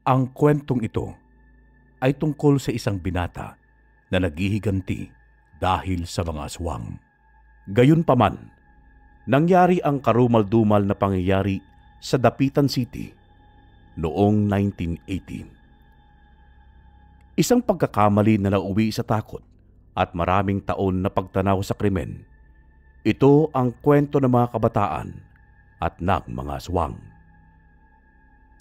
Ang kwentong ito ay tungkol sa isang binata na naghihiganti dahil sa mga aswang. Gayunpaman, nangyari ang karumal-dumal na pangyayari sa Dapitan City noong 1980. Isang pagkakamali na nauwi sa takot at maraming taon na pagtanaw sa krimen. Ito ang kwento ng mga kabataan at ng mga aswang.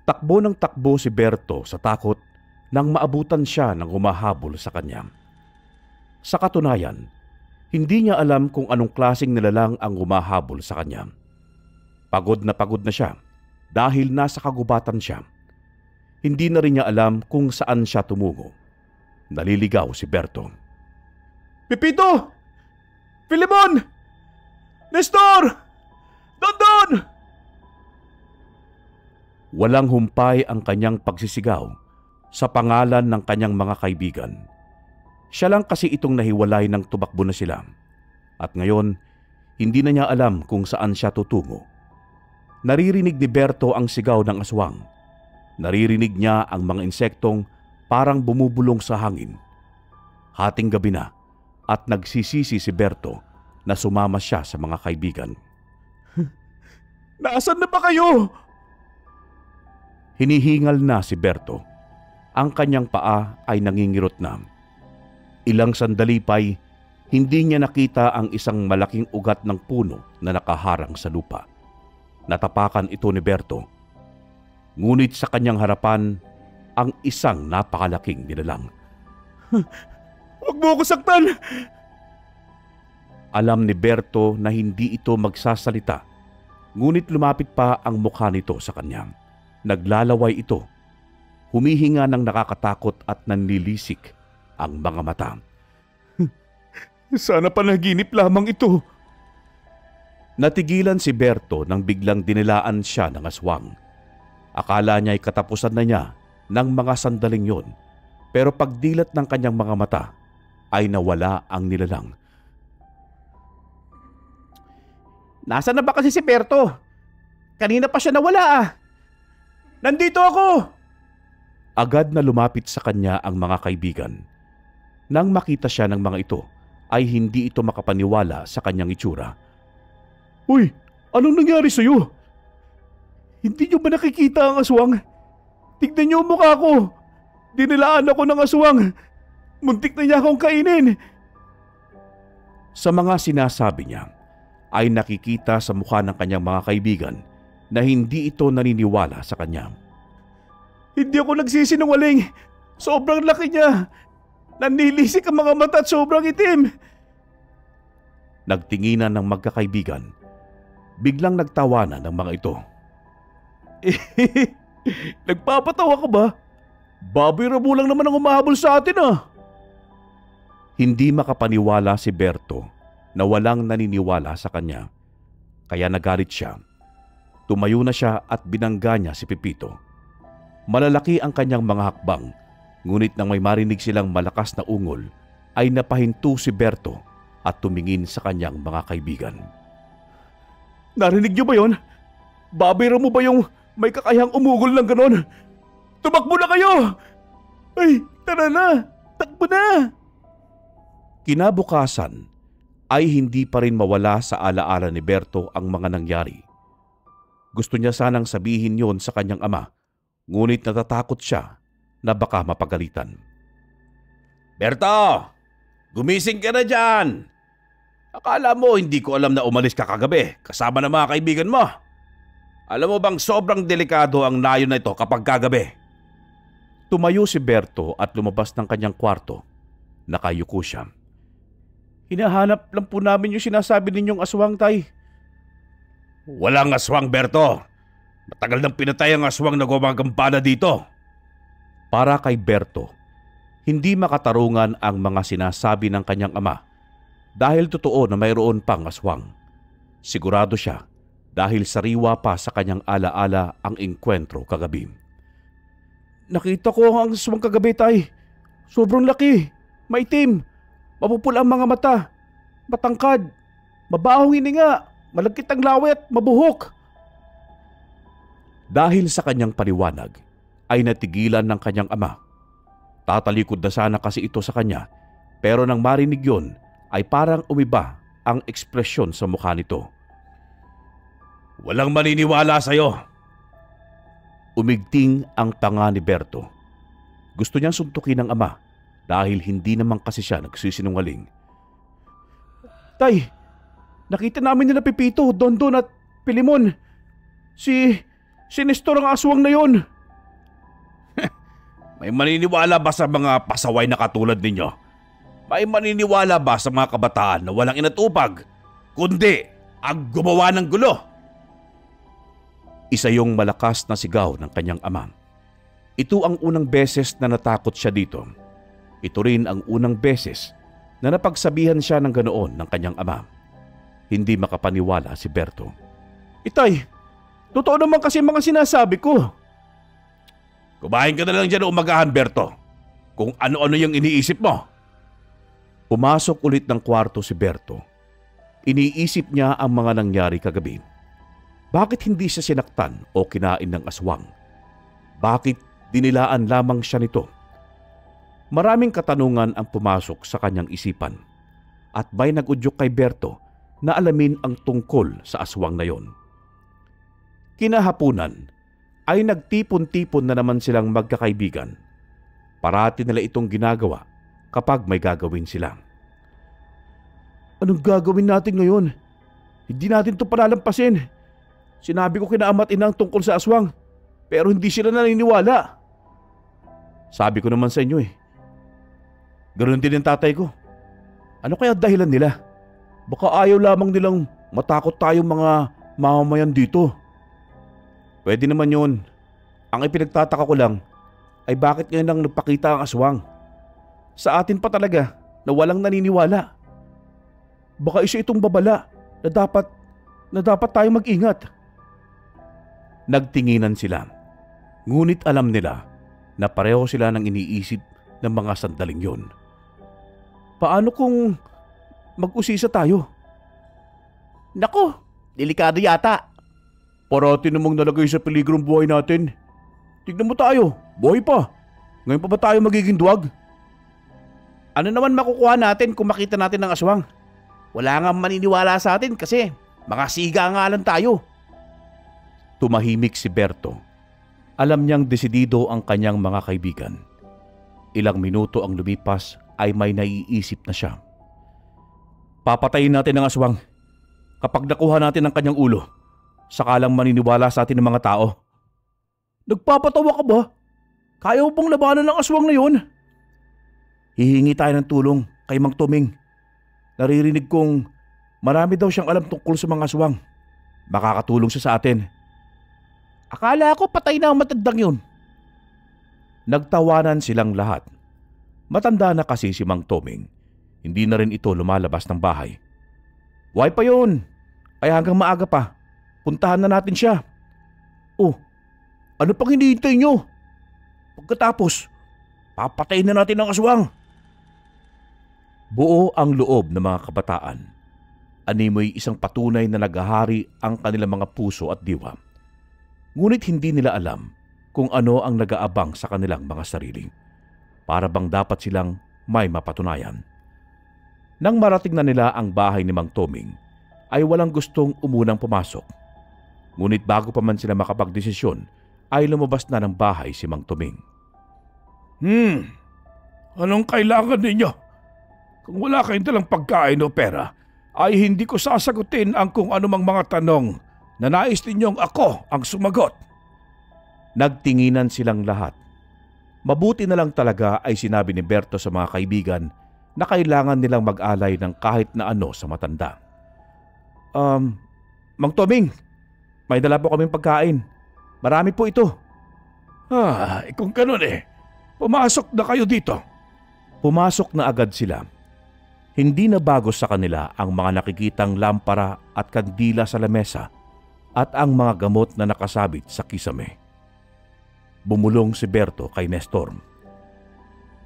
Takbo ng takbo si Berto sa takot nang maabutan siya ng humahabol sa kanya. Sa katunayan, hindi niya alam kung anong klaseng nilalang ang humahabol sa kanya. Pagod na siya dahil nasa kagubatan siya. Hindi na rin niya alam kung saan siya tumungo. Naliligaw si Berto. Pepito! Filemon! Nestor! Dondon! Walang humpay ang kanyang pagsisigaw sa pangalan ng kanyang mga kaibigan. Siya lang kasi itong nahiwalay ng tumakbo na sila. At ngayon, hindi na niya alam kung saan siya tutungo. Naririnig ni Berto ang sigaw ng aswang. Naririnig niya ang mga insektong parang bumubulong sa hangin. Hating gabi na at nagsisisi si Berto na sumama siya sa mga kaibigan. Nasaan na ba kayo? Hinihingal na si Berto. Ang kanyang paa ay nangingirot na. Ilang sandali pa'y hindi niya nakita ang isang malaking ugat ng puno na nakaharang sa lupa. Natapakan ito ni Berto. Ngunit sa kanyang harapan ang isang napakalaking nilalang. Huwag mo ako saktan! Alam ni Berto na hindi ito magsasalita, ngunit lumapit pa ang mukha nito sa kanya. Naglalaway ito. Humihinga ng nakakatakot at nanlilisik ang mga mata. Sana panaginip lamang ito. Natigilan si Berto nang biglang dinilaan siya ng aswang. Akala niya ay katapusan na niya ng mga sandaling yon, pero pagdilat ng kanyang mga mata ay nawala ang nilalang. Nasaan na ba kasi si Berto? Kanina pa siya nawala ah. Nandito ako! Agad na lumapit sa kanya ang mga kaibigan. Nang makita siya ng mga ito, ay hindi ito makapaniwala sa kanyang itsura. Uy, anong nangyari sa'yo? Hindi niyo ba nakikita ang aswang? Tignan niyo ang mukha ko. Dinilaan ako ng aswang. Muntik na niya akong kainin. Sa mga sinasabi niya, ay nakikita sa mukha ng kanyang mga kaibigan na hindi ito naniniwala sa kanya. Hindi ako nagsisinungaling. Sobrang laki niya. Nanlilisik ang mga mata at sobrang itim. Nagtinginan ng magkakaibigan. Biglang nagtawanan ng mga ito. Nagpapatawa ka ba? Babira mo lang naman ang umahabol sa atin ah. Hindi makapaniwala si Berto na walang naniniwala sa kanya. Kaya nagalit siya. Tumayo na siya at binangga niya si Pepito. Malalaki ang kanyang mga hakbang, ngunit nang may marinig silang malakas na ungol, ay napahinto si Berto at tumingin sa kanyang mga kaibigan. Narinig niyo ba yon? Babira mo ba yung may kakayahang umugol ng ganon? Tumakbo na kayo! Ay, tara na! Takbo na! Kinabukasan ay hindi pa rin mawala sa alaala ni Berto ang mga nangyari. Gusto niya sanang sabihin yon sa kanyang ama, ngunit natatakot siya na baka mapagalitan. Berto! Gumising ka na dyan! Akala mo hindi ko alam na umalis ka kagabi kasama ng mga kaibigan mo. Alam mo bang sobrang delikado ang nayon na ito kapag kagabi? Tumayo si Berto at lumabas ng kanyang kwarto. Nakayuko siya. Hinahanap lang po namin yung sinasabi ninyong aswang, tay. Walang aswang, Berto. Matagal nang pinatay ang aswang na gumagambala dito. Para kay Berto, hindi makatarungan ang mga sinasabi ng kanyang ama dahil totoo na mayroon pang aswang. Sigurado siya dahil sariwa pa sa kanyang alaala ang engkwentro kagabi. Nakita ko ang aswang kagabi, tay. Sobrang laki, maitim, mapupula ang mga mata, matangkad, mabahong hininga, malagkit ang laway at mabuhok. Dahil sa kanyang paliwanag, ay natigilan ng kanyang ama. Tatalikod na sana kasi ito sa kanya, pero nang marinig yun ay parang umiba ang ekspresyon sa mukha nito. Walang maniniwala sa'yo. Umigting ang tanga ni Berto. Gusto niyang suntukin ng ama dahil hindi naman kasi siya nagsisinungaling. Tay, nakita namin nila Pepito, Dondon at Pilimon. Si Nestor ang aswang na yon. May maniniwala ba sa mga pasaway na katulad ninyo? May maniniwala ba sa mga kabataan na walang inatupag, kundi ang gumawa ng gulo? Isa yung malakas na sigaw ng kanyang ama. Ito ang unang beses na natakot siya dito. Ito rin ang unang beses na napagsabihan siya ng ganoon ng kanyang ama. Hindi makapaniwala si Berto. Itay, totoo naman kasi mga sinasabi ko. Kumain ka na lang dyan umagahan, Berto. Kung ano-ano yung iniisip mo. Pumasok ulit ng kwarto si Berto. Iniisip niya ang mga nangyari kagabi. Bakit hindi siya sinaktan o kinain ng aswang? Bakit dinilaan lamang siya nito? Maraming katanungan ang pumasok sa kanyang isipan at may nag-udyok kay Berto na alamin ang tungkol sa aswang na yon. Kinahapunan ay nagtipon-tipon na naman silang magkakaibigan. Parati nila itong ginagawa kapag may gagawin sila. Anong gagawin natin ngayon? Hindi natin ito palalampasin. Sinabi ko kina ama't inang tungkol sa aswang, pero hindi sila naniniwala. Sabi ko naman sa inyo Ganoon din ang tatay ko. Ano kaya dahilan nila? Baka ayaw lamang nilang matakot tayong mga mamamayan dito. Pwede naman yun. Ang ipinagtataka ko lang ay bakit ngayon lang nagpakita ang aswang. Sa atin pa talaga na walang naniniwala. Baka isa itong babala na dapat tayong mag-ingat. Nagtinginan sila. Ngunit alam nila na pareho sila ng iniisip ng mga sandaling yon. Paano kung mag-usisa tayo? Nako, delikado yata. Parati namang nalagay sa peligro ang buhay natin. Tignan mo tayo, buhay pa. Ngayon pa ba tayo magiging duwag? Ano naman makukuha natin kung makita natin ng aswang? Wala nga maniniwala sa atin kasi mga siga nga lang tayo. Tumahimik si Berto. Alam niyang desidido ang kanyang mga kaibigan. Ilang minuto ang lumipas ay may naiisip na siya. Papatayin natin ang aswang. Kapag nakuha natin ang kanyang ulo, sakalang maniniwala sa atin ng mga tao. Nagpapatawa ka ba? Kaya mo bang labanan ng aswang na yun? Hihingi tayo ng tulong kay Mang Toming. Naririnig kong marami daw siyang alam tungkol sa mga aswang. Makakatulong siya sa atin. Akala ko patay na ang matandang yun. Nagtawanan silang lahat. Matanda na kasi si Mang Toming. Hindi na rin ito lumalabas ng bahay. Why pa yun? Ay hanggang maaga pa. Puntahan na natin siya. Oh, ano pang hinihintay nyo? Pagkatapos, papatayin na natin ang aswang. Buo ang loob ng mga kabataan. Animoy isang patunay na naghahari ang kanilang mga puso at diwa. Ngunit hindi nila alam kung ano ang nag-aabang sa kanilang mga sarili. Para bang dapat silang may mapatunayan. Nang marating na nila ang bahay ni Mang Toming, ay walang gustong umunang pumasok. Ngunit bago pa man sila makapagdesisyon, ay lumabas na ng bahay si Mang Toming. Anong kailangan ninyo? Kung wala kayong dalang pagkain o pera, ay hindi ko sasagutin ang kung anumang mga tanong na nais ninyong ako ang sumagot. Nagtinginan silang lahat. Mabuti na lang talaga ay sinabi ni Berto sa mga kaibigan na kailangan nilang mag-alay ng kahit na ano sa matanda. Mang Toming, may dala po kaming pagkain. Marami po ito. Kung ganun pumasok na kayo dito. Pumasok na agad sila. Hindi na bago sa kanila ang mga nakikitang lampara at kandila sa lamesa at ang mga gamot na nakasabit sa kisame. Bumulong si Berto kay Nestor.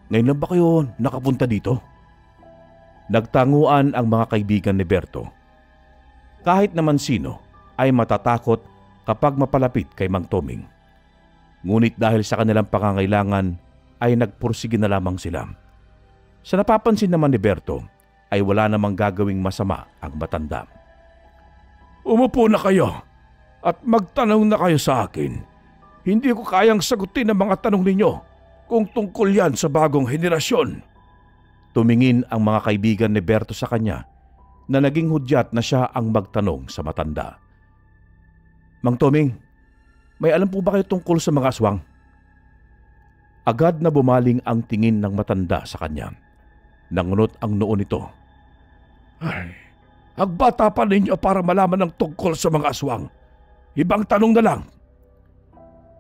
Ngayon lang ba kayo nakapunta dito? Nagtanguan ang mga kaibigan ni Berto. Kahit naman sino ay matatakot kapag mapalapit kay Mang Toming. Ngunit dahil sa kanilang pangangailangan ay nagpursige na lamang sila. Sa napapansin naman ni Berto ay wala namang gagawing masama ang matanda. Umupo na kayo at magtanong na kayo sa akin. Hindi ko kayang sagutin ang mga tanong ninyo kung tungkol yan sa bagong henerasyon. Tumingin ang mga kaibigan ni Berto sa kanya na naging hudyat na siya ang magtanong sa matanda. Mang Toming, may alam po ba kayo tungkol sa mga aswang? Agad na bumaling ang tingin ng matanda sa kanya. Nangunot ang noo nito. Ay, ang bata pa ninyo para malaman ang tungkol sa mga aswang. Ibang tanong na lang.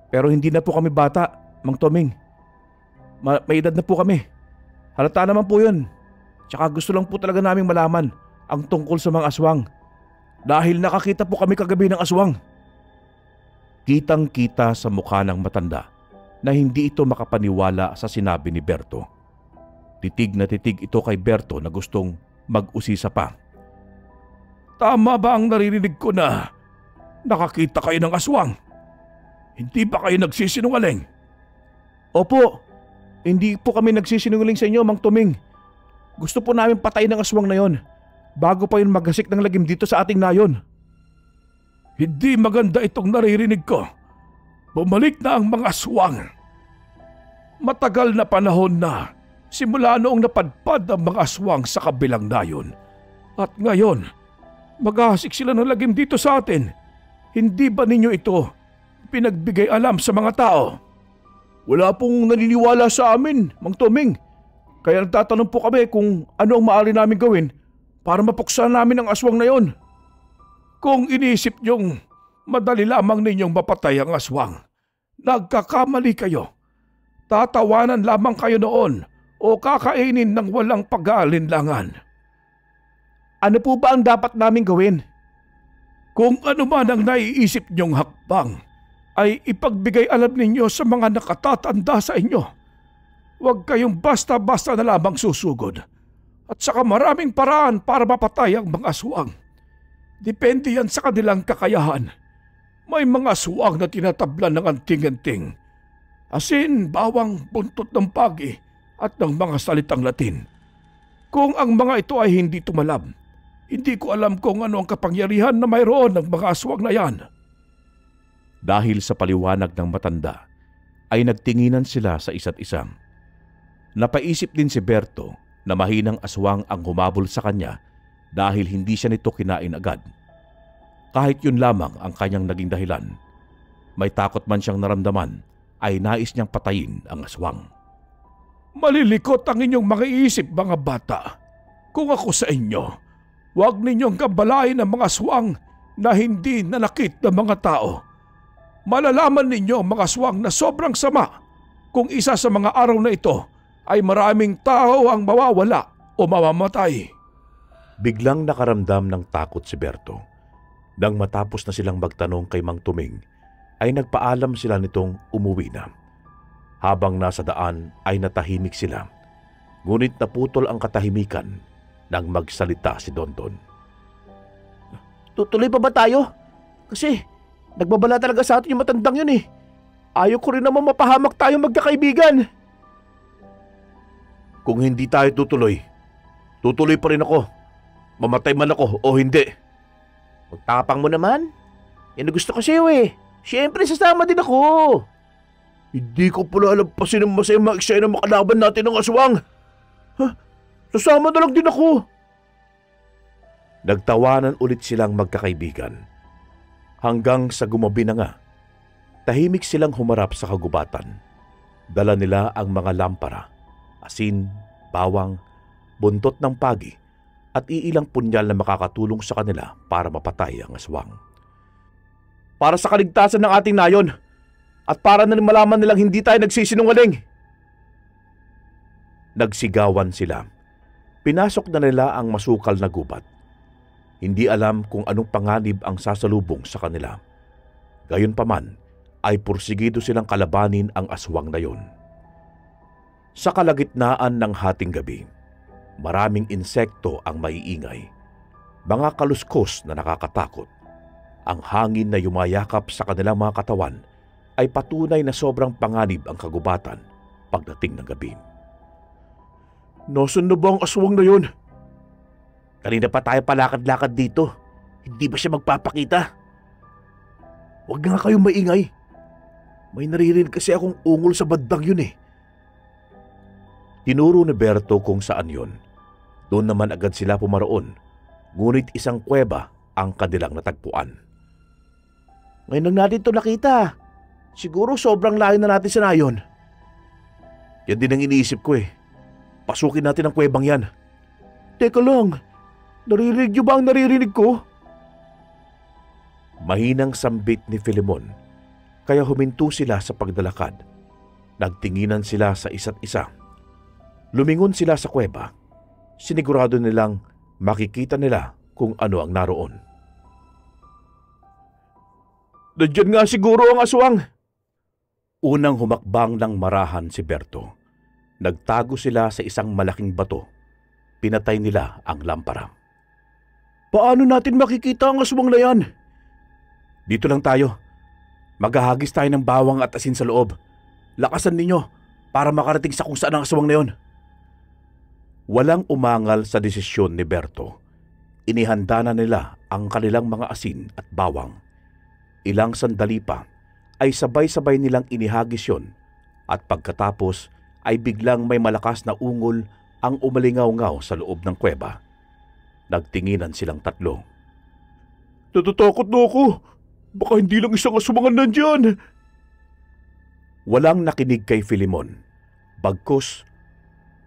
Pero hindi na po kami bata, Mang Toming. May edad na po kami. Halata naman po yun. Tsaka gusto lang po talaga naming malaman ang tungkol sa mga aswang. Dahil nakakita po kami kagabi ng aswang. Kitang-kita sa mukha ng matanda na hindi ito makapaniwala sa sinabi ni Berto. Titig na titig ito kay Berto na gustong mag-usisa pa. Tama ba ang naririnig ko na nakakita kayo ng aswang? Hindi ba kayo nagsisinungaling? Opo, hindi po kami nagsisinungaling sa inyo, Mang Toming. Gusto po namin patayin ng aswang na yon bago pa yun maghasik ng lagim dito sa ating nayon. Hindi maganda itong naririnig ko. Bumalik na ang mga aswang. Matagal na panahon na simula noong napadpad ang mga aswang sa kabilang nayon. At ngayon, maghahasik sila ng lagim dito sa atin. Hindi ba ninyo ito pinagbigay alam sa mga tao? Wala pong naniniwala sa amin, Mang Toming. Kaya nagtatanong po kami kung ano ang maaari namin gawin para mapuksan namin ang aswang na yon. Kung inisip niyong madali lamang ninyong mapatay ang aswang, nagkakamali kayo. Tatawanan lamang kayo noon o kakainin ng walang pag-aalinlangan. Ano po ba ang dapat namin gawin? Kung ano man ang naiisip niyong hakbang, ay ipagbigay alam ninyo sa mga nakatatanda sa inyo. Huwag kayong basta-basta na lamang susugod. At saka maraming paraan para mapatay ang mga aswang. Depende yan sa kanilang kakayahan. May mga aswang na tinatablan ng anting-anting. Asin, bawang, buntot ng pagi at ng mga salitang Latin. Kung ang mga ito ay hindi tumalab, hindi ko alam kung ano ang kapangyarihan na mayroon ng mga aswang na yan. Dahil sa paliwanag ng matanda, ay nagtinginan sila sa isa't isa. Napaisip din si Berto na mahinang aswang ang humabol sa kanya dahil hindi siya nito kinain agad. Kahit yun lamang ang kanyang naging dahilan, may takot man siyang naramdaman, ay nais niyang patayin ang aswang. Malilikot ang inyong mga isip, mga bata. Kung ako sa inyo, huwag ninyong gambalain ang mga aswang na hindi nanakit ng mga tao. Malalaman ninyo ang mga aswang na sobrang sama kung isa sa mga araw na ito ay maraming tao ang mawawala o mamamatay. Biglang nakaramdam ng takot si Berto. Nang matapos na silang magtanong kay Mang Tuming, ay nagpaalam sila nitong umuwi na. Habang nasa daan ay natahimik sila. Ngunit naputol ang katahimikan nang magsalita si Dondon. Tutuloy pa ba tayo? Kasi nagbabala talaga sa atin yung matandang yun eh. Ayaw ko rin naman mapahamak tayong magkakaibigan. Kung hindi tayo tutuloy pa rin ako. Mamatay man ako o hindi. Magtapang mo naman. Yan ang gusto ko sa'yo eh. Siyempre sasama din ako. Hindi ko pala alampasin ang masayang mga eksena makalaban natin ng aswang. Sasama na lang din ako. Nagtawanan ulit silang magkakaibigan. Hanggang sa gumabi na nga, tahimik silang humarap sa kagubatan. Dala nila ang mga lampara, asin, bawang, buntot ng pagi, at iilang punyal na makakatulong sa kanila para mapatay ang aswang. Para sa kaligtasan ng ating nayon, at para na malaman nilang hindi tayo nagsisinungaling. Nagsigawan sila. Pinasok na nila ang masukal na gubat. Hindi alam kung anong panganib ang sasalubong sa kanila. Gayunpaman, ay pursigido silang kalabanin ang aswang na yon. Sa kalagitnaan ng hating gabi, maraming insekto ang maiingay. Mga kaluskos na nakakatakot. Ang hangin na yumayakap sa kanilang mga katawan ay patunay na sobrang panganib ang kagubatan pagdating ng gabi. Nasaan na ba ang aswang na yon? Kanina pa tayo palakad-lakad dito. Hindi ba siya magpapakita? Huwag na nga kayong maingay. May naririnig kasi akong ungol sa bandang yun eh. Tinuro ni Berto kung saan yon. Doon naman agad sila pumaroon, ngunit isang kuweba ang kanilang natagpuan. Ngayon lang natin ito nakita. Siguro sobrang layo na natin sa nayon. Yan din ang iniisip ko eh. Pasukin natin ang kuwebang yan. Teka lang, naririnig niyo ba ang naririnig ko? Mahinang sambit ni Filemon, kaya huminto sila sa pagdalakad. Nagtinginan sila sa isa't isa. Lumingon sila sa kuweba. Sinigurado nilang makikita nila kung ano ang naroon. Nandiyan nga siguro ang aswang. Unang humakbang ng marahan si Berto. Nagtago sila sa isang malaking bato. Pinatay nila ang lampara. Paano natin makikita ang aswang na yan? Dito lang tayo. Maghahagis tayo ng bawang at asin sa loob. Lakasan ninyo para makarating sa kung saan ang aswang na yon. Walang umangal sa desisyon ni Berto. Inihanda na nila ang kanilang mga asin at bawang. Ilang sandali pa ay sabay-sabay nilang inihagis yon at pagkatapos ay biglang may malakas na ungol ang umalingaw-ngaw sa loob ng kuweba. Nagtinginan silang tatlo. Natatakot na ako. Baka hindi lang isang aswangan nandyan. Walang nakinig kay Filemon. Bagkus,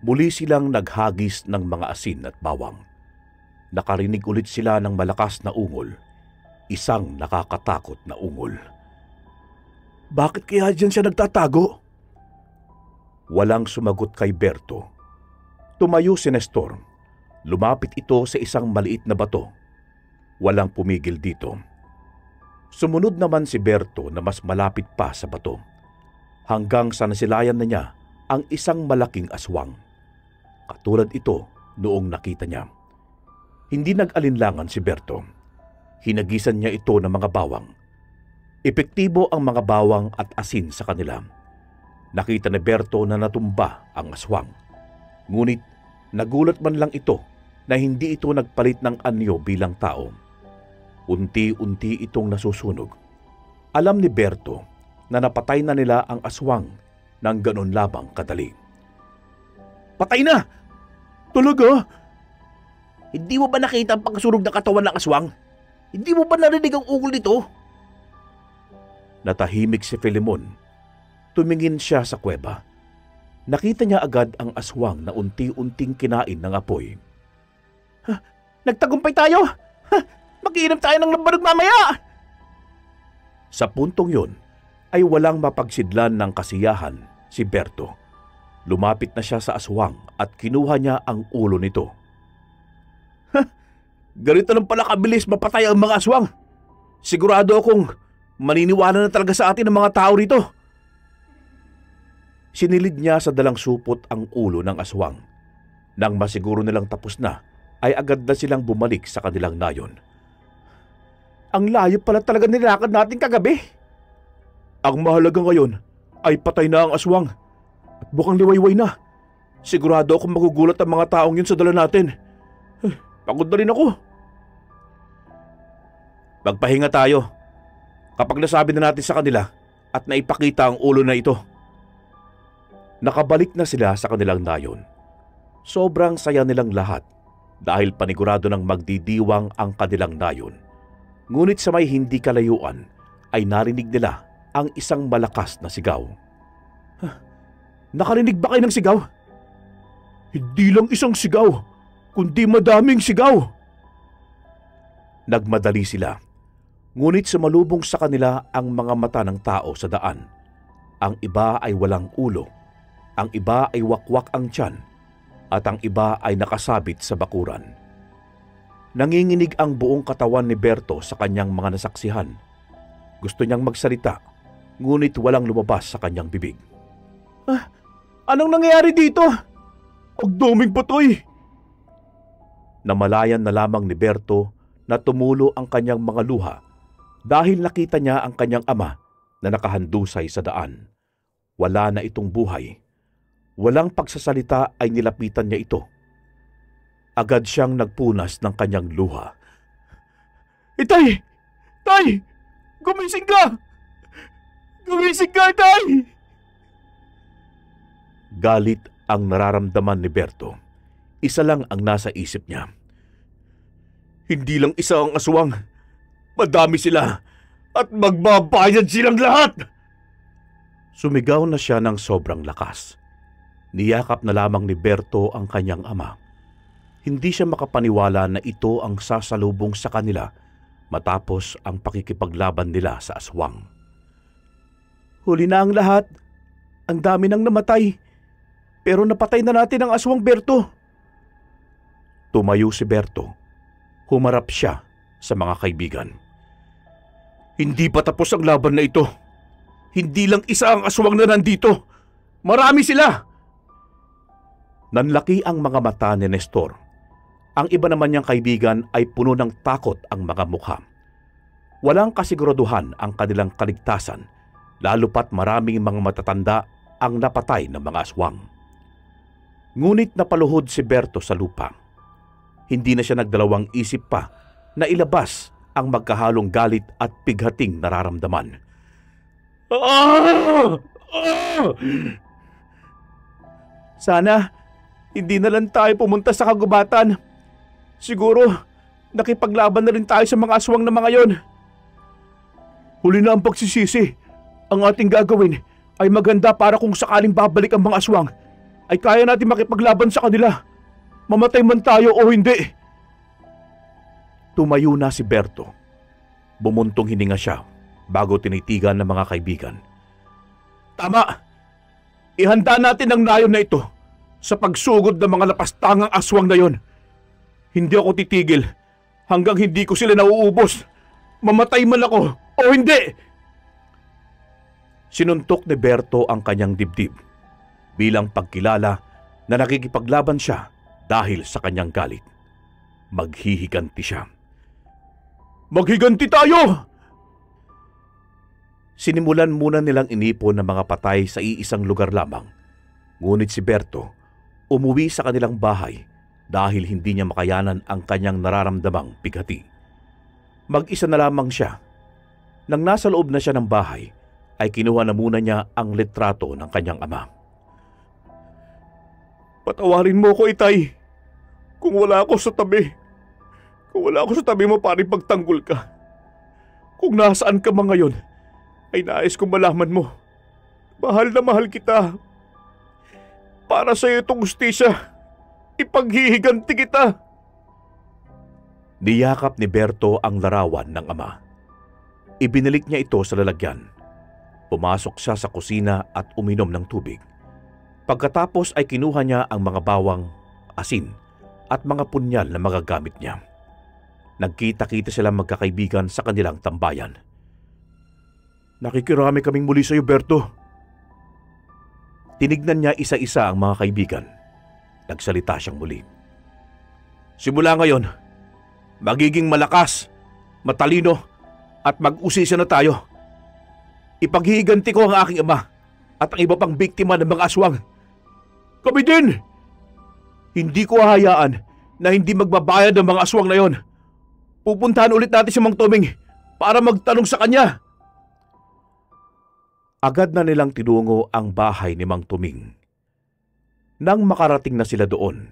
muli silang naghagis ng mga asin at bawang. Nakarinig ulit sila ng malakas na ungol. Isang nakakatakot na ungol. Bakit kaya dyan siya nagtatago? Walang sumagot kay Berto. Tumayo si Nestor. Lumapit ito sa isang maliit na bato. Walang pumigil dito. Sumunod naman si Berto na mas malapit pa sa bato. Hanggang sa nasilayan na niya ang isang malaking aswang. Katulad ito noong nakita niya. Hindi nag-alinlangan si Berto. Hinagisan niya ito ng mga bawang. Epektibo ang mga bawang at asin sa kanila. Nakita ni Berto na natumba ang aswang. Ngunit nagulat man lang ito na hindi ito nagpalit ng anyo bilang tao. Unti-unti itong nasusunog. Alam ni Berto na napatay na nila ang aswang ng ganon lamang kadali. Patay na! Talaga? Hindi mo ba nakita ang pagkasunog ng katawan ng aswang? Hindi mo ba narinig ang ungol nito? Natahimik si Filemon. Tumingin siya sa kuweba. Nakita niya agad ang aswang na unti-unting kinain ng apoy. Nagtagumpay tayo! Mag-iinom tayo ng lambanog mamaya! Sa puntong yun ay walang mapagsidlan ng kasiyahan si Berto. Lumapit na siya sa aswang at kinuha niya ang ulo nito. Ganito lang pala kabilis mapatay ang mga aswang. Sigurado akong maniniwala na talaga sa atin ang mga tao rito. Sinilid niya sa dalang supot ang ulo ng aswang. Nang masiguro nilang tapos na, ay agad na silang bumalik sa kanilang nayon. Ang layo pala talaga nilakad natin kagabi. Ang mahalaga ngayon ay patay na ang aswang at bukang liwayway na. Sigurado akong magugulat ang mga taong yun sa dala natin. Pagod na rin ako. Magpahinga tayo. Kapag nasabi na natin sa kanila at naipakita ang ulo na ito. Nakabalik na sila sa kanilang nayon. Sobrang saya nilang lahat dahil panigurado ng magdidiwang ang kanilang nayon. Ngunit sa may hindi kalayuan ay narinig nila ang isang malakas na sigaw. Nakarinig ba kayo ng sigaw? Hindi lang isang sigaw, kundi madaming sigaw. Nagmadali sila. Ngunit sumalubong sa kanila ang mga mata ng tao sa daan. Ang iba ay walang ulo, ang iba ay wakwak ang tiyan, at ang iba ay nakasabit sa bakuran. Nanginginig ang buong katawan ni Berto sa kanyang mga nasaksihan. Gusto niyang magsalita, ngunit walang lumabas sa kanyang bibig. Anong nangyayari dito? Ang daming patay! Namalayan na lamang ni Berto na tumulo ang kanyang mga luha dahil nakita niya ang kanyang ama na nakahandusay sa daan. Wala na itong buhay. Walang pagsasalita ay nilapitan niya ito. Agad siyang nagpunas ng kanyang luha. Itay! Tay! Gumising ka! Gumising ka, Tay! Galit ang nararamdaman ni Berto. Isa lang ang nasa isip niya. Hindi lang isa ang aswang. Madami sila at magbabayad silang lahat! Sumigaw na siya ng sobrang lakas. Niyakap na lamang ni Berto ang kanyang ama. Hindi siya makapaniwala na ito ang sasalubong sa kanila matapos ang pakikipaglaban nila sa aswang. Huli na ang lahat. Ang dami nang namatay. Pero napatay na natin ang aswang, Berto. Tumayo si Berto. Humarap siya sa mga kaibigan. Hindi pa tapos ang laban na ito. Hindi lang isa ang aswang na nandito. Marami sila! Nanlaki ang mga mata ni Nestor. Ang iba naman niyang kaibigan ay puno ng takot ang mga mukha. Walang kasiguraduhan ang kanilang kaligtasan, lalo pat maraming mga matatanda ang napatay ng mga aswang. Ngunit napaluhod si Berto sa lupa. Hindi na siya nagdalawang isip pa na ilabas ang magkahalong galit at pighating nararamdaman. Sana hindi na lang tayo pumunta sa kagubatan. Siguro nakipaglaban na rin tayo sa mga aswang na mga yon. Huli na ang pagsisisi. Ang ating gagawin ay maganda para kung sakaling babalik ang mga aswang, ay kaya natin makipaglaban sa kanila. Mamatay man tayo o hindi. Tumayo na si Berto. Bumuntong hininga siya bago tinitigan ng mga kaibigan. Tama! Ihanda natin ang nayon na ito sa pagsugod ng mga lapastangang aswang na yon. Hindi ako titigil hanggang hindi ko sila nauubos. Mamatay man ako o hindi! Sinuntok ni Berto ang kanyang dibdib bilang pagkilala na nakikipaglaban siya dahil sa kanyang galit. Maghihiganti siya. Maghiganti tayo! Sinimulan muna nilang inipon ng mga patay sa iisang lugar lamang. Ngunit si Berto umuwi sa kanilang bahay dahil hindi niya makayanan ang kanyang nararamdamang pighati. Mag-isa na lamang siya. Nang nasa loob na siya ng bahay, ay kinuha na muna niya ang litrato ng kanyang ama. Patawarin mo ko, Itay. Kung wala ako sa tabi. Kung wala ako sa tabi mo, paring pagtanggol ka. Kung nasaan ka man ngayon, ay nais kong malaman mo. Mahal na mahal kita. Para sa iyo itong ustisya. Ipaghihiganti kita. Niyakap ni Berto ang larawan ng ama. Ibinalik niya ito sa lalagyan. Pumasok siya sa kusina at uminom ng tubig. Pagkatapos ay kinuha niya ang mga bawang, asin at mga punyal na magagamit niya. Nagkita-kita silang magkakaibigan sa kanilang tambayan. Nakikirami kaming muli sa iyo, Berto. Tinignan niya isa-isa ang mga kaibigan. Nagsalita siyang muli. Simula ngayon, magiging malakas, matalino at mag-usisa na tayo. Ipaghihiganti ko ang aking ama at ang iba pang biktima ng mga aswang. Kami din! Hindi ko hahayaan na hindi magbabayad ang mga aswang na yon. Pupuntahan ulit natin si Mang Toming para magtanong sa kanya. Agad na nilang tinungo ang bahay ni Mang Toming. Nang makarating na sila doon,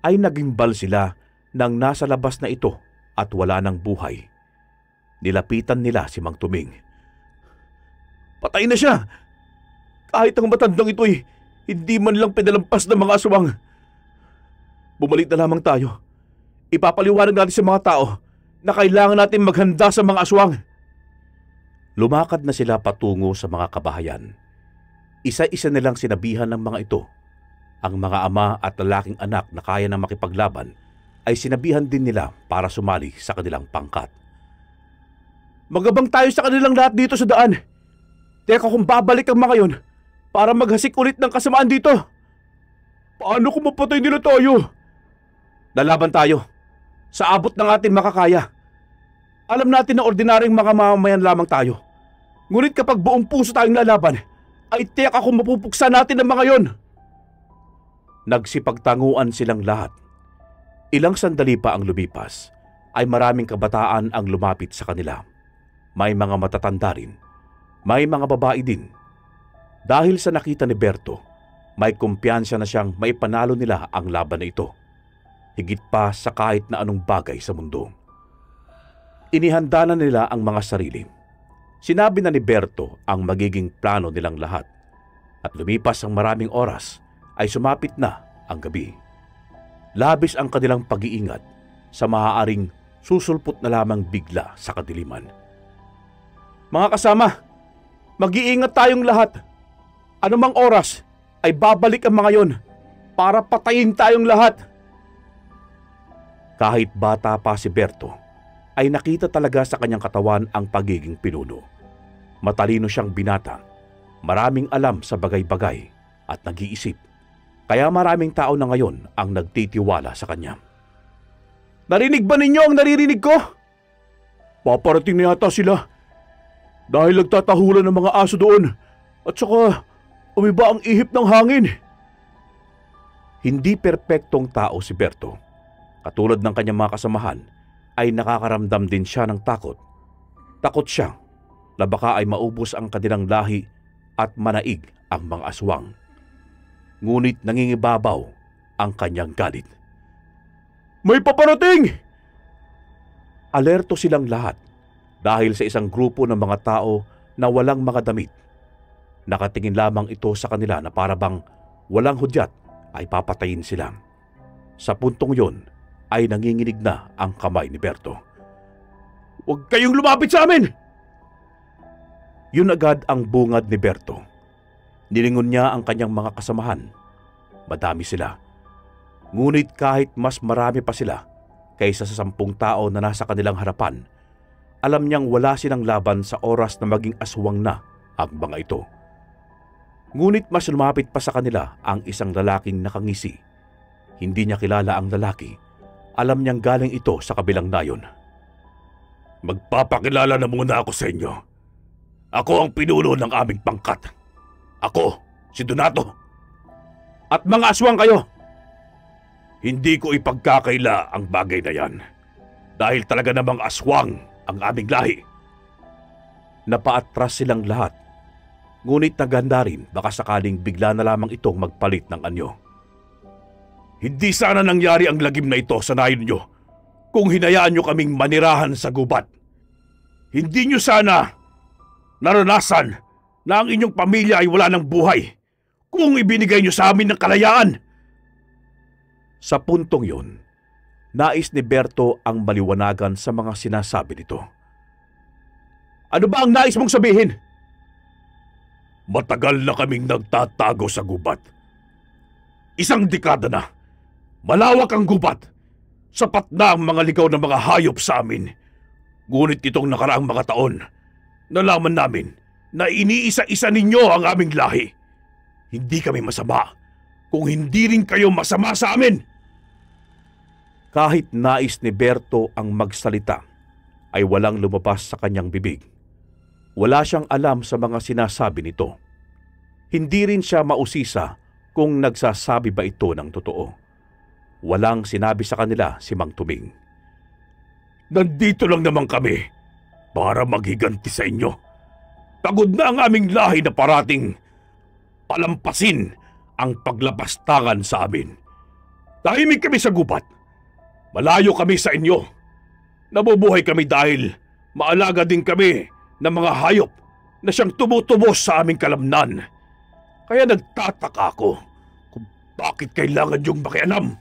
ay nagimbal sila nang nasa labas na ito at wala ng buhay. Nilapitan nila si Mang Toming. Patay na siya! Kahit ang matandang ito'y hindi man lang pinalampas ng mga aswang. Bumalik na lamang tayo. Ipapaliwanag natin sa mga tao na kailangan natin maghanda sa mga aswang. Lumakad na sila patungo sa mga kabahayan. Isa-isa nilang sinabihan ng mga ito. Ang mga ama at lalaking anak na kaya na makipaglaban ay sinabihan din nila para sumali sa kanilang pangkat. Magabang tayo sa kanilang lahat dito sa daan. Teka kung babalik ang mga yon para maghasik ulit ng kasamaan dito. Paano kung mapatay nila tayo? Lalaban tayo. Sa abot ng ating makakaya. Alam natin na ordinaryong mga mamamayan lamang tayo. Ngunit kapag buong puso tayong lalaban, ay tiyak ako mapupuksa natin ang mga yon. Nagsipagtanguan silang lahat. Ilang sandali pa ang lumipas, ay maraming kabataan ang lumapit sa kanila. May mga matatanda rin, may mga babae din. Dahil sa nakita ni Berto, may kumpiyansa na siyang maipanalo nila ang laban na ito. Higit pa sa kahit na anong bagay sa mundo. Inihanda na nila ang mga sarili. Sinabi na ni Berto ang magiging plano nilang lahat. At lumipas ang maraming oras, ay sumapit na ang gabi. Labis ang kanilang pag-iingat sa maaaring susulpot na lamang bigla sa kadiliman. Mga kasama, mag-iingat tayong lahat. Anumang oras ay babalik ang mga yon para patayin tayong lahat. Kahit bata pa si Berto, ay nakita talaga sa kanyang katawan ang pagiging pinuno. Matalino siyang binata, maraming alam sa bagay-bagay at nag-iisip. Kaya maraming tao na ngayon ang nagtitiwala sa kanya. Narinig ba ninyo ang naririnig ko? Paparating na yata sila. Dahil nagtatahulan ng mga aso doon. At saka umiba ang ihip ng hangin. Hindi perpektong tao si Berto. Katulad ng kanyang mga kasamahan, ay nakakaramdam din siya ng takot. Takot siya na baka ay maubos ang kanilang lahi at manaig ang mga aswang. Ngunit nangingibabaw ang kanyang galit. May paparating! Alerto silang lahat dahil sa isang grupo ng mga tao na walang mga damit. Nakatingin lamang ito sa kanila na parabang walang hudyat ay papatayin sila. Sa puntong yon ay nanginginig na ang kamay ni Berto. Huwag kayong lumapit sa amin! Yun agad ang bungad ni Berto. Nilingon niya ang kanyang mga kasamahan. Madami sila. Ngunit kahit mas marami pa sila kaysa sa 10 tao na nasa kanilang harapan, alam niyang wala silang laban sa oras na maging aswang na ang mga ito. Ngunit mas lumapit pa sa kanila ang isang lalaking nakangisi. Hindi niya kilala ang lalaki. Alam niyang galing ito sa kabilang nayon. Magpapakilala na muna ako sa inyo. Ako ang pinuno ng aming pangkat. Ako, si Donato. At mga aswang kayo. Hindi ko ipagkakaila ang bagay na yan. Dahil talaga namang aswang ang aming lahi. Napaatras silang lahat. Ngunit naganda rin baka sakaling bigla na lamang itong magpalit ng anyo. Hindi sana nangyari ang lagim na ito sa nayon nyo kung hinayaan nyo kaming manirahan sa gubat. Hindi nyo sana naranasan na ang inyong pamilya ay wala ng buhay kung ibinigay nyo sa amin ng kalayaan. Sa puntong yun, nais ni Berto ang maliwanagan sa mga sinasabi nito. Ano ba ang nais mong sabihin? Matagal na kaming nagtatago sa gubat. 1 dekada na. Malawak ang gubat. Sapat na ang mga ligaw ng mga hayop sa amin. Ngunit itong nakaraang mga taon, nalaman namin na iniisa-isa ninyo ang aming lahi. Hindi kami masama kung hindi rin kayo masama sa amin. Kahit nais ni Berto ang magsalita, ay walang lumabas sa kanyang bibig. Wala siyang alam sa mga sinasabi nito. Hindi rin siya mausisa kung nagsasabi ba ito ng totoo. Walang sinabi sa kanila si Mang Tuming. Nandito lang naman kami para maghiganti sa inyo. Pagod na ang aming lahi na parating palampasin ang paglapastangan sa amin. Tahimik kami sa gubat. Malayo kami sa inyo. Nabubuhay kami dahil maalaga din kami ng mga hayop na siyang tumutubos sa aming kalamnan. Kaya nagtataka ako kung bakit kailangan niyong makialam.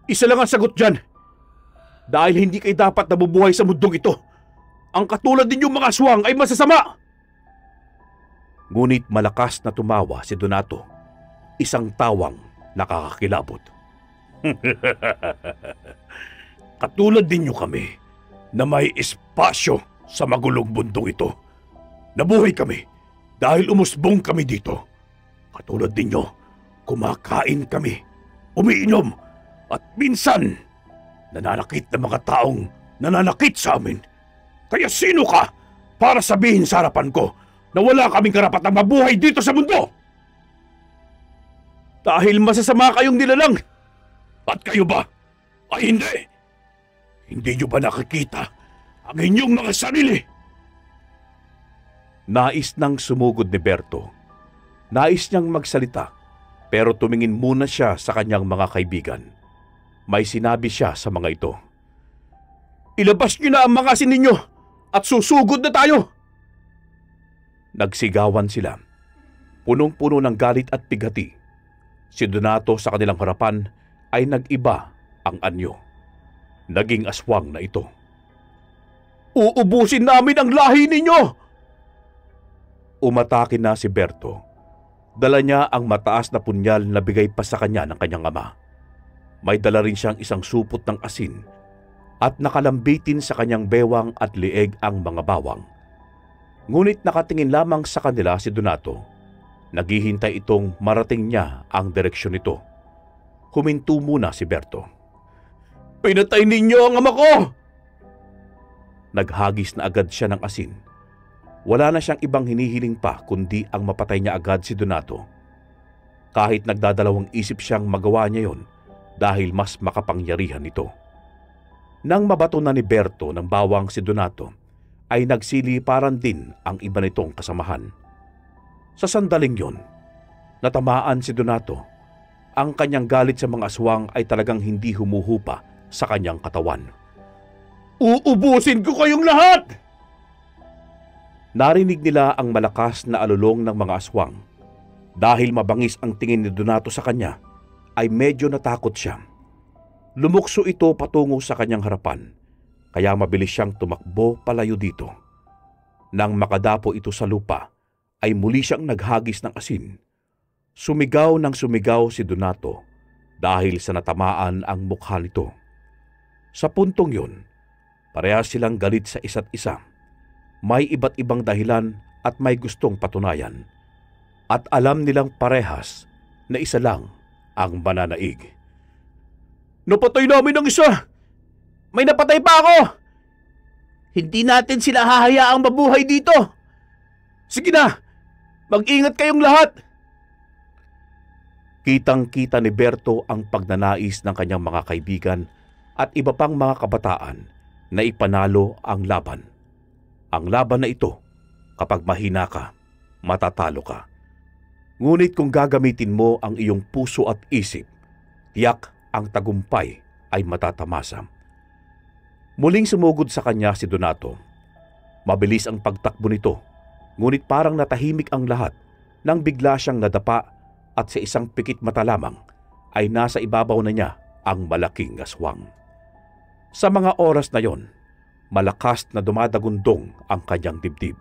Isa lang ang sagot dyan. Dahil hindi kayo dapat nabubuhay sa mundong ito. Ang katulad ninyong mga aswang ay masasama. Ngunit malakas na tumawa si Donato. Isang tawang nakakakilabot. Katulad ninyo kami na may espasyo sa magulong bundong ito. Nabuhay kami dahil umusbong kami dito. Katulad ninyo, kumakain kami, umiinom, at minsan nananakit ng mga taong nananakit sa amin. Kaya sino ka para sabihin sa harapan ko na wala kaming karapatang mabuhay dito sa mundo. Dahil masasama kayong nilalang. At kayo ba? Ay hindi. Hindi nyo ba nakikita ang inyong mga sarili? Nais nang sumugod ni Berto. Nais niyang magsalita, pero tumingin muna siya sa kanyang mga kaibigan. May sinabi siya sa mga ito. Ilabas niyo na ang mga asin ninyo at susugod na tayo! Nagsigawan sila. Punong-puno ng galit at pighati. Si Donato sa kanilang harapan ay nag-iba ang anyo. Naging aswang na ito. Uubusin namin ang lahi ninyo! Umatake na si Berto. Dala niya ang mataas na punyal na bigay pa sa kanya ng kanyang ama. May dala rin siyang isang supot ng asin at nakalambitin sa kanyang bewang at lieg ang mga bawang. Ngunit nakatingin lamang sa kanila si Donato. Naghihintay itong marating niya ang direksyon nito. Huminto muna si Berto. Pinatay ninyo ang ama ko! Naghagis na agad siya ng asin. Wala na siyang ibang hinihiling pa kundi ang mapatay niya agad si Donato. Kahit nagdadalawang isip siyang magawa niya yon dahil mas makapangyarihan ito. Nang mabato na ni Berto ng bawang si Donato, ay nagsiliparan din ang iba nitong kasamahan. Sa sandaling yon, natamaan si Donato. Ang kanyang galit sa mga aswang ay talagang hindi humuhupa sa kanyang katawan. Uubusin ko kayong lahat! Narinig nila ang malakas na alulong ng mga aswang. Dahil mabangis ang tingin ni Donato sa kanya, ay medyo natakot siya. Lumukso ito patungo sa kanyang harapan, kaya mabilis siyang tumakbo palayo dito. Nang makadapo ito sa lupa, ay muli siyang naghagis ng asin. Sumigaw ng sumigaw si Donato dahil sa natamaan ang mukha nito. Sa puntong yun, parehas silang galit sa isa't isa. May iba't ibang dahilan at may gustong patunayan. At alam nilang parehas na isa lang ang mananaig. Napatay namin ang isa! May napatay pa ako! Hindi natin sila hahayaang mabuhay dito! Sige na! Mag-ingat kayong lahat! Kitang-kita ni Berto ang pagnanais ng kanyang mga kaibigan at iba pang mga kabataan na ipanalo ang laban. Ang laban na ito, kapag mahina ka, matatalo ka. Ngunit kung gagamitin mo ang iyong puso at isip, tiyak ang tagumpay ay matatamasa. Muling sumugod sa kanya si Donato. Mabilis ang pagtakbo nito, ngunit parang natahimik ang lahat nang bigla siyang nadapa at sa isang pikit mata lamang ay nasa ibabaw na niya ang malaking aswang. Sa mga oras na yon, malakas na dumadagundong ang kanyang dibdib.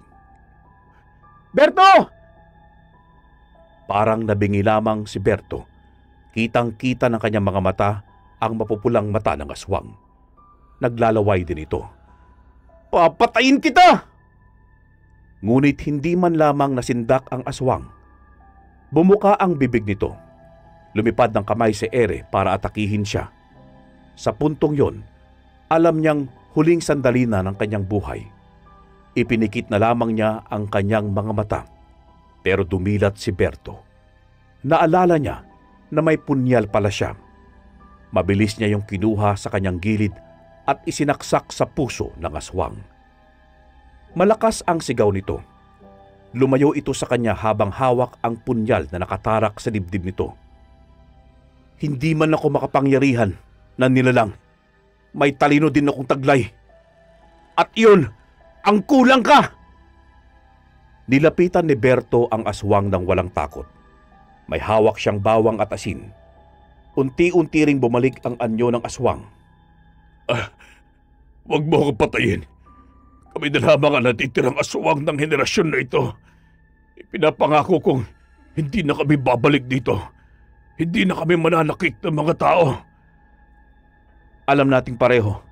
Berto! Parang nabingi lamang si Berto. Kitang-kita ng kanyang mga mata ang mapupulang mata ng aswang. Naglalaway din ito. Papatayin kita! Ngunit hindi man lamang nasindak ang aswang. Bumuka ang bibig nito. Lumipad ng kamay si Ere para atakihin siya. Sa puntong yon, alam niyang huling sandali na ng kanyang buhay. Ipinikit na lamang niya ang kanyang mga mata. Pero dumilat si Berto. Naalala niya na may punyal pala siya. Mabilis niya yung kinuha sa kanyang gilid at isinaksak sa puso ng aswang. Malakas ang sigaw nito. Lumayo ito sa kanya habang hawak ang punyal na nakatarak sa dibdib nito. Hindi man ako makapangyarihan na nilalang. May talino din akong taglay. At iyon, ang kulang ka! Nilapitan ni Berto ang aswang ng walang takot. May hawak siyang bawang at asin. Unti-unti ring bumalik ang anyo ng aswang. Huwag mo akong patayin. Kami na lamang ang natitirang aswang ng henerasyon na ito. Ipinapangako kong hindi na kami babalik dito. Hindi na kami mananakit ng mga tao. Alam nating pareho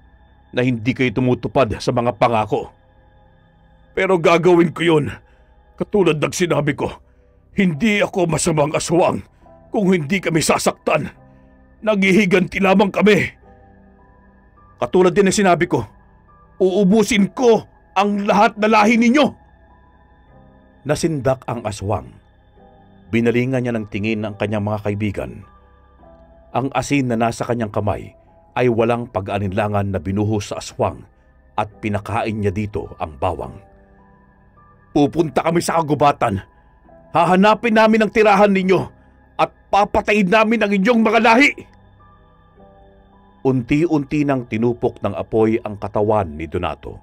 na hindi kayo tumutupad sa mga pangako. Pero gagawin ko yun. Katulad ng sinabi ko, hindi ako masamang aswang kung hindi kami sasaktan. Naghihiganti lamang kami. Katulad din ng sinabi ko, uubusin ko ang lahat na lahi ninyo! Nasindak ang aswang. Binalingan niya ng tingin ang kanyang mga kaibigan. Ang asin na nasa kanyang kamay ay walang pag-alinlangan na binuhos sa aswang at pinakain niya dito ang bawang. Pupunta kami sa kagubatan. Hahanapin namin ang tirahan ninyo at papatayin namin ang inyong mga lahi. Unti-unti nang tinupok ng apoy ang katawan ni Donato.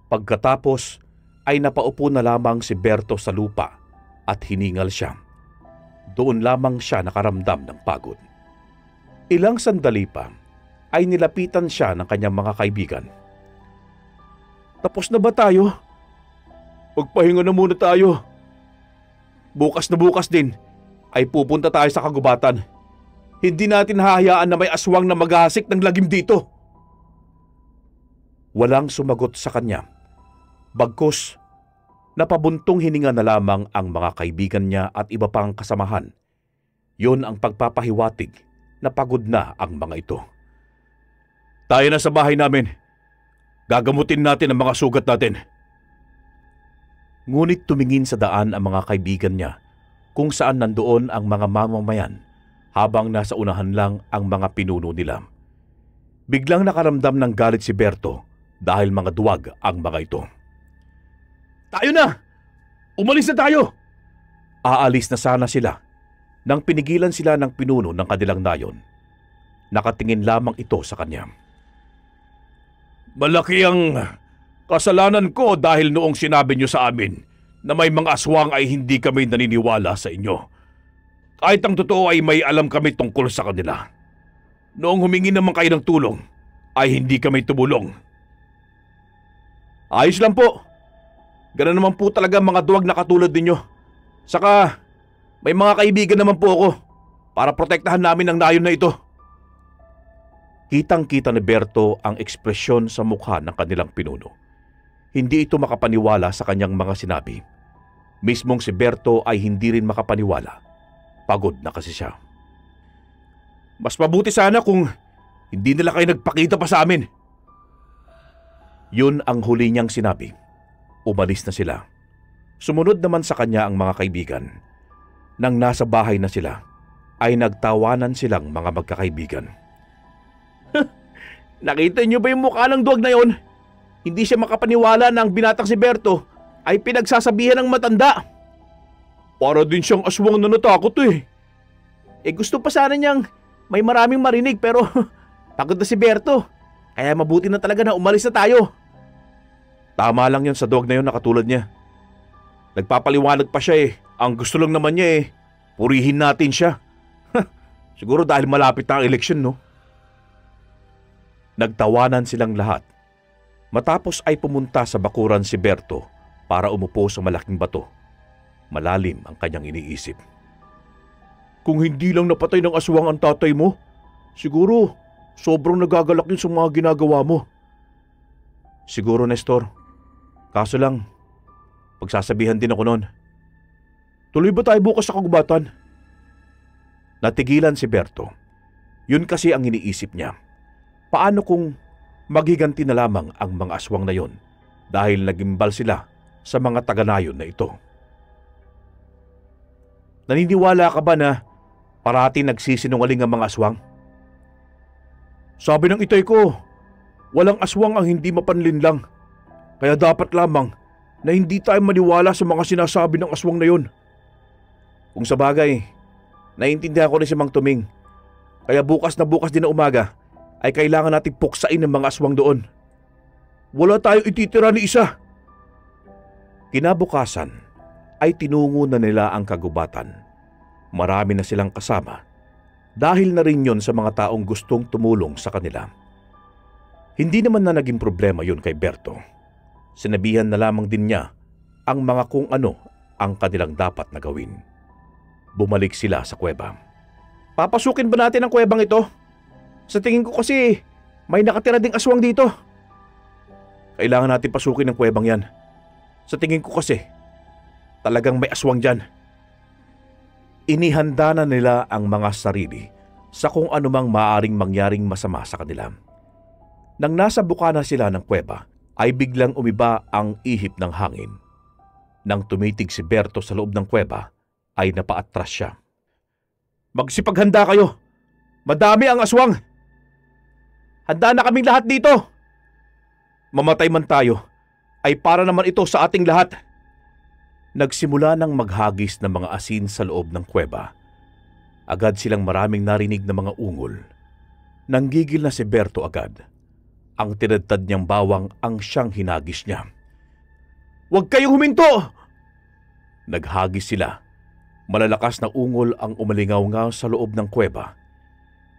Pagkatapos ay napaupo na lamang si Berto sa lupa at hiningal siya. Doon lamang siya nakaramdam ng pagod. Ilang sandali pa ay nilapitan siya ng kanyang mga kaibigan. Tapos na ba tayo? Magpahinga na muna tayo. Bukas na bukas din ay pupunta tayo sa kagubatan. Hindi natin hahayaan na may aswang na maghahasik ng lagim dito. Walang sumagot sa kanya. Bagkus, napabuntong hininga na lamang ang mga kaibigan niya at iba pang kasamahan. Yun ang pagpapahiwatig na pagod na ang mga ito. Tayo na sa bahay namin. Gagamutin natin ang mga sugat natin. Ngunit tumingin sa daan ang mga kaibigan niya kung saan nandoon ang mga mamamayan habang nasa unahan lang ang mga pinuno nila. Biglang nakaramdam ng galit si Berto dahil mga duwag ang mga ito. Tayo na! Umalis na tayo! Aalis na sana sila nang pinigilan sila ng pinuno ng kanilang nayon. Nakatingin lamang ito sa kanya. Malaki ang kasalanan ko dahil noong sinabi niyo sa amin na may mga aswang ay hindi kami naniniwala sa inyo. Kahit ang totoo ay may alam kami tungkol sa kanila. Noong humingi naman kayo ng tulong, ay hindi kami tumulong. Ayos lang po. Ganun naman po talaga mga duwag na katulad ninyo. Saka, may mga kaibigan naman po ako para protektahan namin ang nayon na ito. Kitang-kita ni Berto ang ekspresyon sa mukha ng kanilang pinuno. Hindi ito makapaniwala sa kanyang mga sinabi. Mismong si Berto ay hindi rin makapaniwala. Pagod na kasi siya. Mas mabuti sana kung hindi nila kayo nagpakita pa sa amin. Yun ang huli niyang sinabi. Umalis na sila. Sumunod naman sa kanya ang mga kaibigan. Nang nasa bahay na sila, ay nagtawanan silang mga magkakaibigan. Nakita niyo ba yung mukha ng duwag na yon? Hindi siya makapaniwala na ang binatang si Berto ay pinagsasabihan ng matanda. Para din siyang aswang na natakot eh. Gusto pa sana niyang may maraming marinig pero pagod na si Berto. Kaya mabuti na talaga na umalis na tayo. Tama lang yun sa duwag na yun na katulad niya. Nagpapaliwanag pa siya eh. Ang gusto lang naman niya eh, purihin natin siya. Siguro dahil malapit na ang eleksyon, no? Nagtawanan silang lahat. Matapos ay pumunta sa bakuran si Berto para umupo sa malaking bato. Malalim ang kanyang iniisip. Kung hindi lang napatay ng aswang ang tatay mo, siguro sobrang nagagalak yun sa mga ginagawa mo. Siguro, Nestor. Kaso lang, pagsasabihan din ako noon. Tuloy ba tayo bukas sa kagubatan? Natigilan si Berto. Yun kasi ang iniisip niya. Paano kung maghiganti na lamang ang mga aswang na yon dahil nagimbal sila sa mga taga-nayon na ito? Naniniwala ka ba na parati nagsisinungaling ang mga aswang? Sabi ng itay ko, walang aswang ang hindi mapanlinlang. Kaya dapat lamang na hindi tayo maniwala sa mga sinasabi ng aswang na yon. Kung sa bagay, naiintindihan ko rin si Mang Tuming. Kaya bukas din na umaga ay kailangan nating puksain ng mga aswang doon. Wala tayong ititira ni isa. Kinabukasan ay tinungo na nila ang kagubatan. Marami na silang kasama dahil na rin yon sa mga taong gustong tumulong sa kanila. Hindi naman na naging problema yun kay Berto. Sinabihan na lamang din niya ang mga kung ano ang kanilang dapat na gawin. Bumalik sila sa kuweba. Papasukin ba natin ang kuwebang ito? Sa tingin ko kasi may nakatira ding aswang dito. Kailangan natin pasukin ang kuwebang yan. Sa tingin ko kasi talagang may aswang dyan. Inihanda na nila ang mga sarili sa kung anumang maaaring mangyaring masama sa kanila. Nang nasa bukana sila ng kuweba, ay biglang umiba ang ihip ng hangin. Nang tumitig si Berto sa loob ng kuweba, ay napaatras siya. Magsipaghanda kayo! Madami ang aswang! Handa na kaming lahat dito! Mamatay man tayo, ay para naman ito sa ating lahat. Nagsimula ng maghagis ng mga asin sa loob ng kuweba. Agad silang maraming narinig na mga ungol. Nanggigil na si Berto agad. Ang tinadtad niyang bawang ang siyang hinagis niya. Huwag kayong huminto! Naghagis sila. Malalakas na ungol ang umalingaw-ngaw sa loob ng kuweba.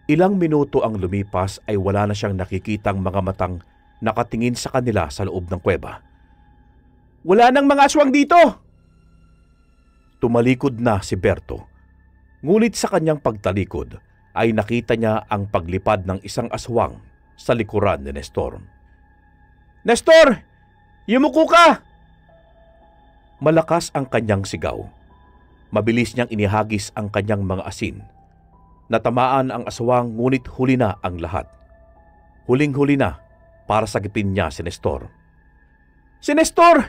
Ilang minuto ang lumipas ay wala na siyang nakikitang mga matang nakatingin sa kanila sa loob ng kuweba. Wala nang mga aswang dito! Tumalikod na si Berto. Ngunit sa kanyang pagtalikod ay nakita niya ang paglipad ng isang aswang sa likuran ni Nestor. Nestor! Yumuko ka! Malakas ang kanyang sigaw. Mabilis niyang inihagis ang kanyang mga asin. Natamaan ang aswang ngunit huli na ang lahat. Huling-huli na para sagipin niya si Nestor. Si Nestor!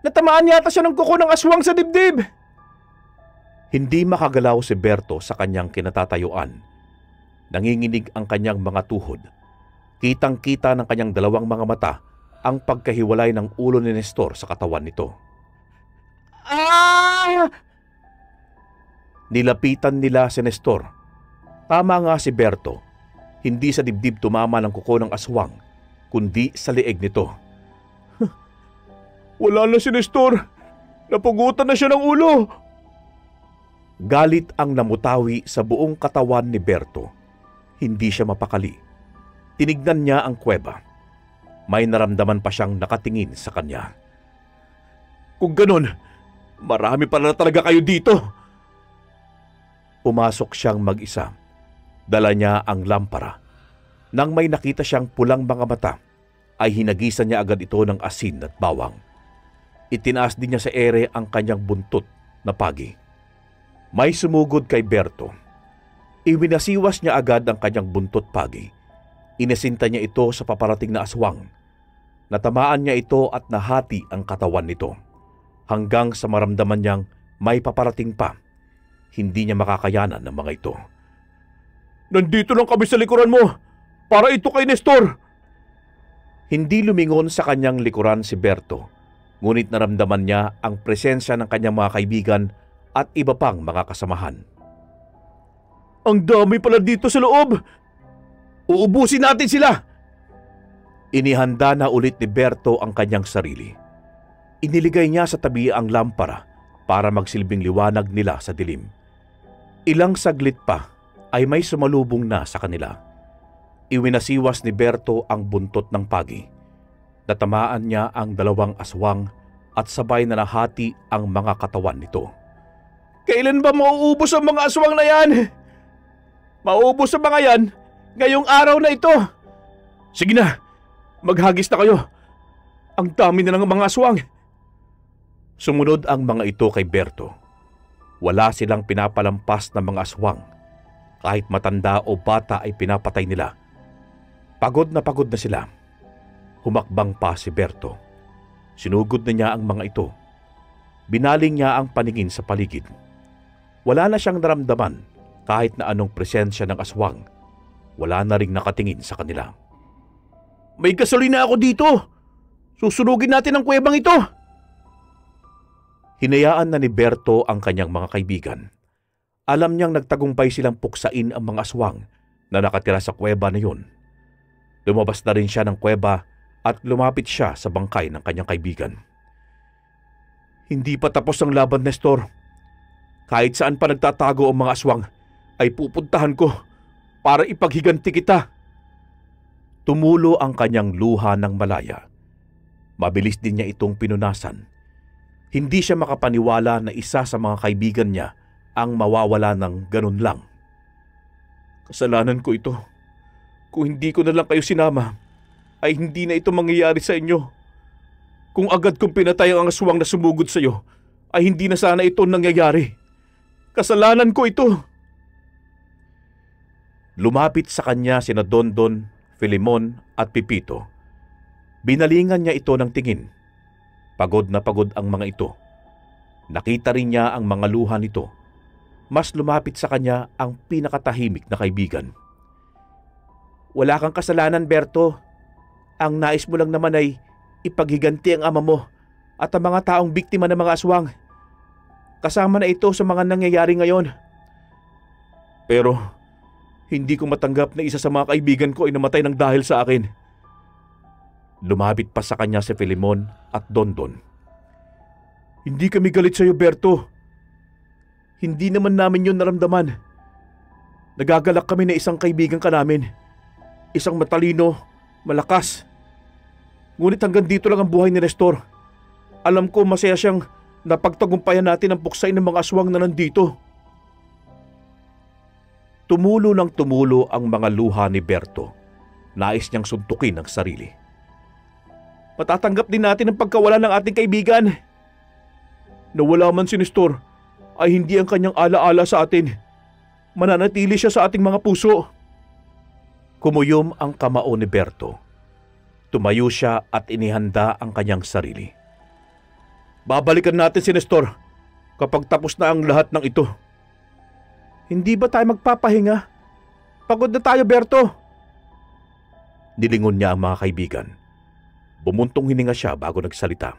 Natamaan yata siya ng kuko ng aswang sa dibdib! Hindi makagalaw si Berto sa kanyang kinatatayuan. Nanginginig ang kanyang mga tuhod. Kitang-kita ng kanyang dalawang mga mata ang pagkahiwalay ng ulo ni Nestor sa katawan nito. Ah! Nilapitan nila si Nestor. Tama nga si Berto. Hindi sa dibdib tumama ng kuko ng aswang, kundi sa leeg nito. Wala na si Nestor. Napugutan na siya ng ulo. Galit ang namutawi sa buong katawan ni Berto. Hindi siya mapakali. Tinignan niya ang kuweba. May naramdaman pa siyang nakatingin sa kanya. Kung ganun, marami pala talaga kayo dito. Pumasok siyang mag-isa. Dala niya ang lampara. Nang may nakita siyang pulang mga mata, ay hinagisan niya agad ito ng asin at bawang. Itinaas din niya sa ere ang kanyang buntot na pagi. May sumugod kay Berto. Iwinasiwas niya agad ang kanyang buntot pagi. Inasinta niya ito sa paparating na aswang. Natamaan niya ito at nahati ang katawan nito. Hanggang sa maramdaman niyang may paparating pa. Hindi niya makakayanan ng mga ito. Nandito lang kami sa likuran mo! Para ito kay Nestor! Hindi lumingon sa kanyang likuran si Berto. Ngunit naramdaman niya ang presensya ng kanyang mga kaibigan at iba pang mga kasamahan. Ang dami pala dito sa loob! Uubusin natin sila! Inihanda na ulit ni Berto ang kanyang sarili. Iniligay niya sa tabi ang lampara para magsilbing liwanag nila sa dilim. Ilang saglit pa ay may sumalubong na sa kanila. Iwinasiwas ni Berto ang buntot ng pagi. Natamaan niya ang dalawang aswang at sabay na nahati ang mga katawan nito. Kailan ba mauubos ang mga aswang na yan? Mauubos ang mga yan ngayong araw na ito. Sige na, maghagis na kayo. Ang dami na ng mga aswang. Sumunod ang mga ito kay Berto. Wala silang pinapalampas na mga aswang. Kahit matanda o bata ay pinapatay nila. Pagod na sila. Humakbang pa si Berto. Sinugod na niya ang mga ito. Binaling niya ang paningin sa paligid. Wala na siyang naramdaman kahit na anong presensya ng aswang. Wala na ring nakatingin sa kanila. May gasolina ako dito! Susunugin natin ang kuwebang ito! Hinayaan na ni Berto ang kanyang mga kaibigan. Alam niyang nagtagumpay silang puksain ang mga aswang na nakatira sa kuweba na yun. Lumabas na rin siya ng kuweba at lumapit siya sa bangkay ng kanyang kaibigan. Hindi pa tapos ang laban, Nestor. Kahit saan pa nagtatago ang mga aswang, ay pupuntahan ko para ipaghiganti kita. Tumulo ang kanyang luha ng malaya. Mabilis din niya itong pinunasan. Hindi siya makapaniwala na isa sa mga kaibigan niya ang mawawala ng ganun lang. Kasalanan ko ito. Kung hindi ko na lang kayo sinama, ay hindi na ito mangyayari sa inyo. Kung agad kong pinatay ang aswang na sumugod sa iyo, ay hindi na sana ito nangyayari. Kasalanan ko ito. Lumapit sa kanya sina Dondon, Filemon at Pipito. Binalingan niya ito ng tingin. Pagod na pagod ang mga ito. Nakita rin niya ang mga luha nito. Mas lumapit sa kanya ang pinakatahimik na kaibigan. Wala kang kasalanan, Berto. Ang nais mo lang naman ay ipaghiganti ang ama mo at ang mga taong biktima ng mga aswang. Kasama na ito sa mga nangyayari ngayon. Pero hindi ko matanggap na isa sa mga kaibigan ko ay namatay ng dahil sa akin. Lumapit pa sa kanya si Filemon at Dondon. Hindi kami galit sa iyo, Berto. Hindi naman namin yun naramdaman. Nagagalak kami na isang kaibigan ka namin. Isang matalino, malakas. Ngunit hanggang dito lang ang buhay ni Nestor. Alam ko masaya siyang napagtagumpayan natin ang puksay ng mga aswang na nandito. Tumulo ng tumulo ang mga luha ni Berto. Nais niyang suntukin ang sarili. Matatanggap din natin ang pagkawala ng ating kaibigan. Nawala man si Nestor, ay hindi ang kanyang alaala sa atin. Mananatili siya sa ating mga puso. Kumuyom ang kamao ni Berto. Tumayo siya at inihanda ang kanyang sarili. Babalikan natin si Nestor kapag tapos na ang lahat ng ito. Hindi ba tayo magpapahinga? Pagod na tayo, Berto. Nilingon niya ang mga kaibigan. Bumuntong hininga siya bago nagsalita.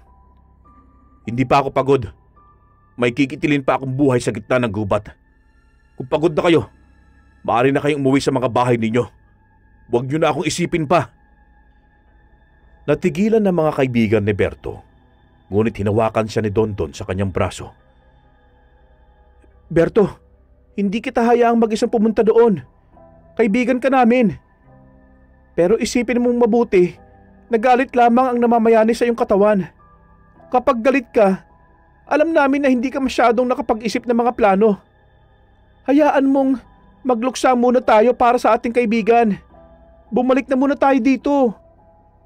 Hindi pa ako pagod. May kikitilin pa akong buhay sa gitna ng gubat. Kung pagod na kayo, maaari na kayong umuwi sa mga bahay ninyo. Huwag niyo na akong isipin pa. Natigilan ng mga kaibigan ni Berto, ngunit hinawakan siya ni Dondon sa kanyang braso. Berto, hindi kita hayaang mag-isang pumunta doon. Kaibigan ka namin. Pero isipin mong mabuti, nagalit lamang ang namamayani sa iyong katawan. Kapag galit ka, alam namin na hindi ka masyadong nakapag-isip ng mga plano. Hayaan mong magluksa muna tayo para sa ating kaibigan. Bumalik na muna tayo dito.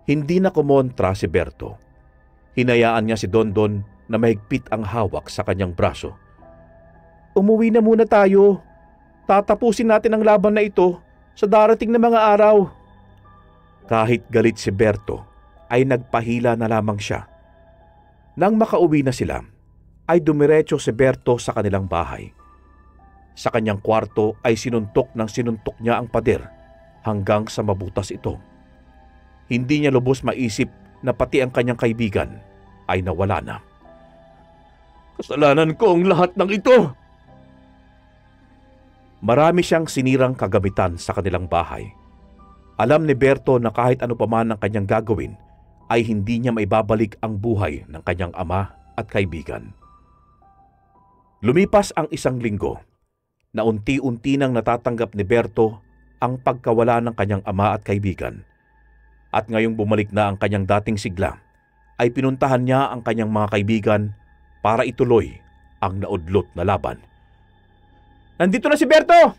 Hindi na kumontra si Berto. Hinayaan niya si Dondon na mahigpit ang hawak sa kanyang braso. Umuwi na muna tayo. Tatapusin natin ang laban na ito sa darating na mga araw. Kahit galit si Berto, ay nagpahila na lamang siya. Nang makauwi na sila, ay dumiretso si Berto sa kanilang bahay. Sa kanyang kwarto ay sinuntok niya ang pader hanggang sa mabutas ito. Hindi niya lubos maisip na pati ang kanyang kaibigan ay nawala na. Kasalanan ko ang lahat ng ito! Marami siyang sinirang kagamitan sa kanilang bahay. Alam ni Berto na kahit ano pa man ang kanyang gagawin, ay hindi niya maibabalik ang buhay ng kanyang ama at kaibigan. Lumipas ang 1 linggo na unti-unti nang natatanggap ni Berto ang pagkawala ng kanyang ama at kaibigan. At ngayong bumalik na ang kanyang dating sigla, ay pinuntahan niya ang kanyang mga kaibigan para ituloy ang naudlot na laban. Nandito na si Berto!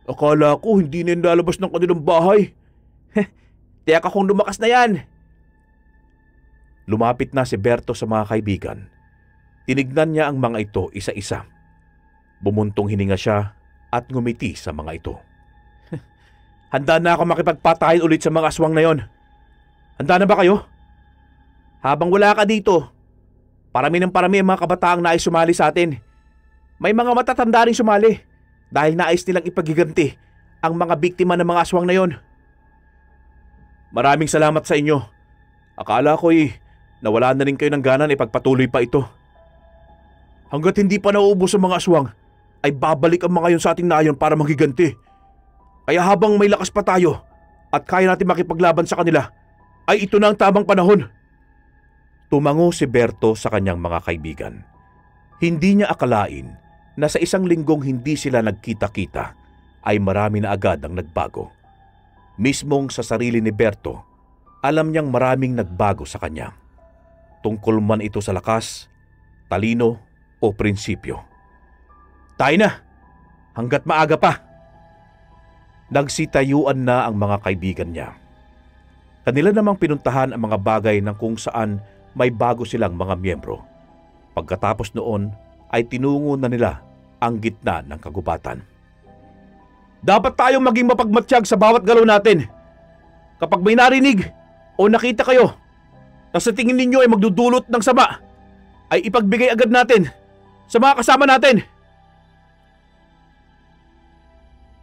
Akala ko hindi na lalabas ng kanilang bahay. Tiyak akong lumakas na yan. Lumapit na si Berto sa mga kaibigan. Tinignan niya ang mga ito isa-isa. Bumuntong hininga siya at ngumiti sa mga ito. Handa na ako makipagpatayan ulit sa mga aswang na yon. Handa na ba kayo? Habang wala ka dito, parami ang mga kabataang nais sumali sa atin. May mga matatanda rin sumali dahil nais nilang ipaghiganti ang mga biktima ng mga aswang na yon. Maraming salamat sa inyo. Akala ko'y nawala na rin kayo ng gana na ipagpatuloy pa ito. Hanggat hindi pa nauubos ang mga aswang, ay babalik ang mga yon sa ating nayon para maghiganti. Kaya habang may lakas pa tayo at kaya natin makipaglaban sa kanila, ay ito na ang tamang panahon. Tumango si Berto sa kanyang mga kaibigan. Hindi niya akalain na sa 1 linggong hindi sila nagkita-kita, ay marami na agad ang nagbago. Mismong sa sarili ni Berto, alam niyang maraming nagbago sa kanya. Tungkol man ito sa lakas, talino, o prinsipyo. Tayo na! Hanggat maaga pa! Nagsitayuan na ang mga kaibigan niya. Kanila namang pinuntahan ang mga bagay ng kung saan may bago silang mga miyembro. Pagkatapos noon ay tinungo na nila ang gitna ng kagubatan. Dapat tayong maging mapagmatsyag sa bawat galaw natin. Kapag may narinig o nakita kayo na sa tingin ninyo ay magdudulot ng sama, ay ipagbigay agad natin sa mga kasama natin.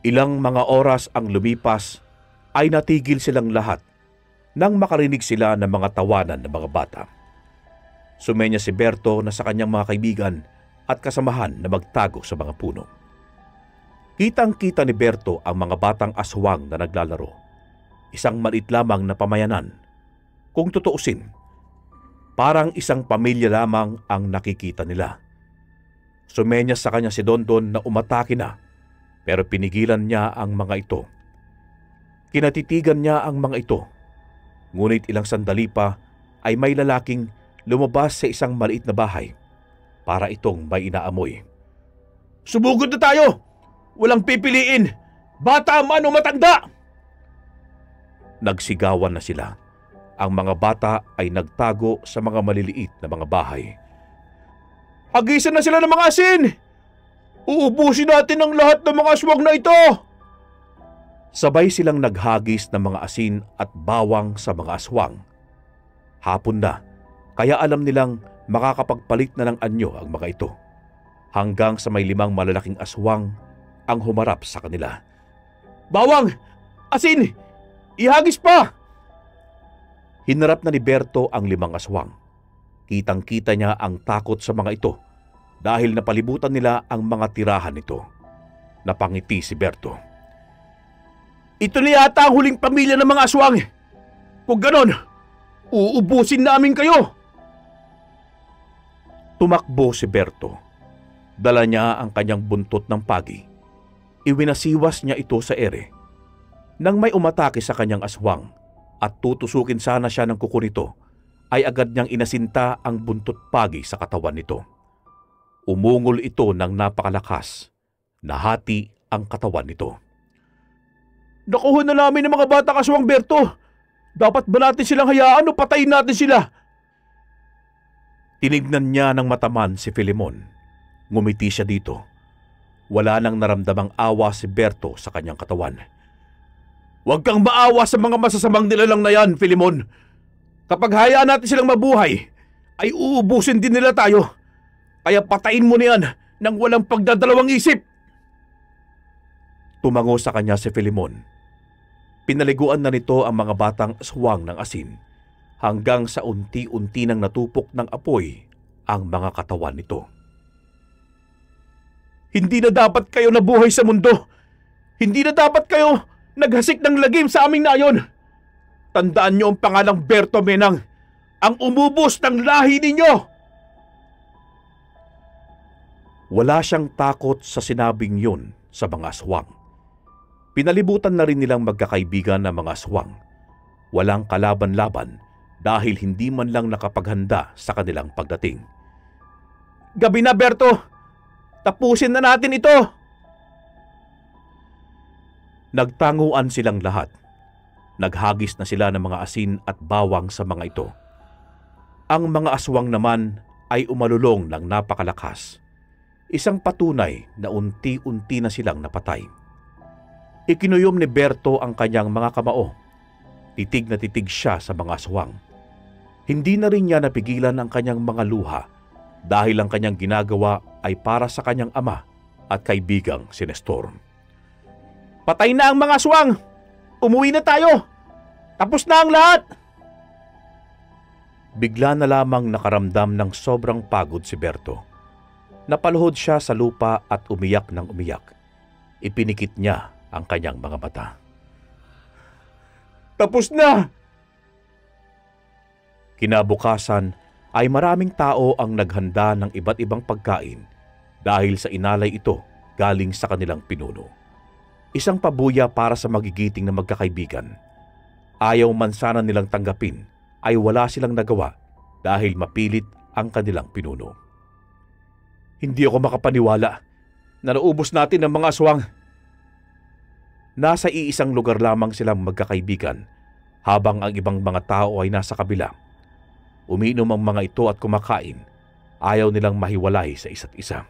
Ilang mga oras ang lumipas ay natigil silang lahat nang makarinig sila ng mga tawanan ng mga bata. Sumenya si Berto na sa kanyang mga kaibigan at kasamahan na magtago sa mga puno. Kitang-kita ni Berto ang mga batang aswang na naglalaro. Isang maliit lamang na pamayanan. Kung tutuusin, parang isang pamilya lamang ang nakikita nila. Sumenya sa kanya si Dondon na umatake na, pero pinigilan niya ang mga ito. Kinatitigan niya ang mga ito. Ngunit ilang sandali pa ay may lalaking lumabas sa isang maliit na bahay para itong may inaamoy. Sumugod na tayo! Walang pipiliin! Bata man o matanda! Nagsigawan na sila. Ang mga bata ay nagtago sa mga maliliit na mga bahay. Hagisan na sila ng mga asin! Uubusin natin ang lahat ng mga aswang na ito! Sabay silang naghagis ng mga asin at bawang sa mga aswang. Hapon na, kaya alam nilang makakapagpalit na ng anyo ang mga ito. Hanggang sa may 5 malalaking aswang ang humarap sa kanila. Bawang! Asin! Ihagis pa! Hinarap na ni Berto ang 5 aswang. Kitang-kita niya ang takot sa mga ito dahil napalibutan nila ang mga tirahan nito. Napangiti si Berto. Ito na yata ang huling pamilya ng mga aswang. Kung ganon, uubusin namin kayo. Tumakbo si Berto. Dala niya ang kanyang buntot ng pagi. Iwinasiwas niya ito sa ere. Nang may umatake sa kanyang aswang at tutusukin sana siya ng kuko nito, ay agad niyang inasinta ang buntot pagi sa katawan nito. Umungol ito ng napakalakas. Nahati ang katawan nito. Nakuha na namin ng mga batang aswang, Berto. Dapat ba natin silang hayaan o patayin natin sila? Tinignan niya ng mataman si Filemon. Ngumiti siya dito. Wala nang naramdamang awa si Berto sa kanyang katawan. Huwag kang maawa sa mga masasamang nilalang na yan, Filemon. Kapag hayaan natin silang mabuhay, ay uubusin din nila tayo. Kaya patayin mo na yan nang walang pagdadalawang isip. Tumango sa kanya si Filemon. Pinaliguan na nito ang mga batang aswang ng asin hanggang sa unti-unti nang natupok ng apoy ang mga katawan nito. Hindi na dapat kayo nabuhay sa mundo. Hindi na dapat kayo naghasik ng lagim sa aming nayon. Tandaan niyo ang pangalang Berto Menang, ang umubos ng lahi ninyo. Wala siyang takot sa sinabing yun sa mga aswang. Pinalibutan na rin nilang magkakaibigan ng mga aswang. Walang kalaban-laban dahil hindi man lang nakapaghanda sa kanilang pagdating. Gabi na, Berto! Tapusin na natin ito! Nagtanguan silang lahat. Naghagis na sila ng mga asin at bawang sa mga ito. Ang mga aswang naman ay umalulong ng napakalakas. Isang patunay na unti-unti na silang napatay. Ikinuyom ni Berto ang kanyang mga kamao. Titig na titig siya sa mga aswang. Hindi na rin niya napigilan ang kanyang mga luha dahil ang kanyang ginagawa ay para sa kanyang ama at kaibigang si Nestor. Patay na ang mga aswang! Umuwi na tayo! Tapos na ang lahat! Bigla na lamang nakaramdam ng sobrang pagod si Berto. Napaluhod siya sa lupa at umiyak ng umiyak. Ipinikit niya ang kanyang mga mata. Tapos na! Kinabukasan ay maraming tao ang naghanda ng iba't ibang pagkain dahil sa inalay ito galing sa kanilang pinuno. Isang pabuya para sa magigiting na magkakaibigan. Ayaw man sana nilang tanggapin ay wala silang nagawa dahil mapilit ang kanilang pinuno. Hindi ako makapaniwala na naubos natin ang mga aswang. Nasa iisang lugar lamang silang magkakaibigan habang ang ibang mga tao ay nasa kabila. Umiinom ang mga ito at kumakain. Ayaw nilang mahiwalay sa isa't isa.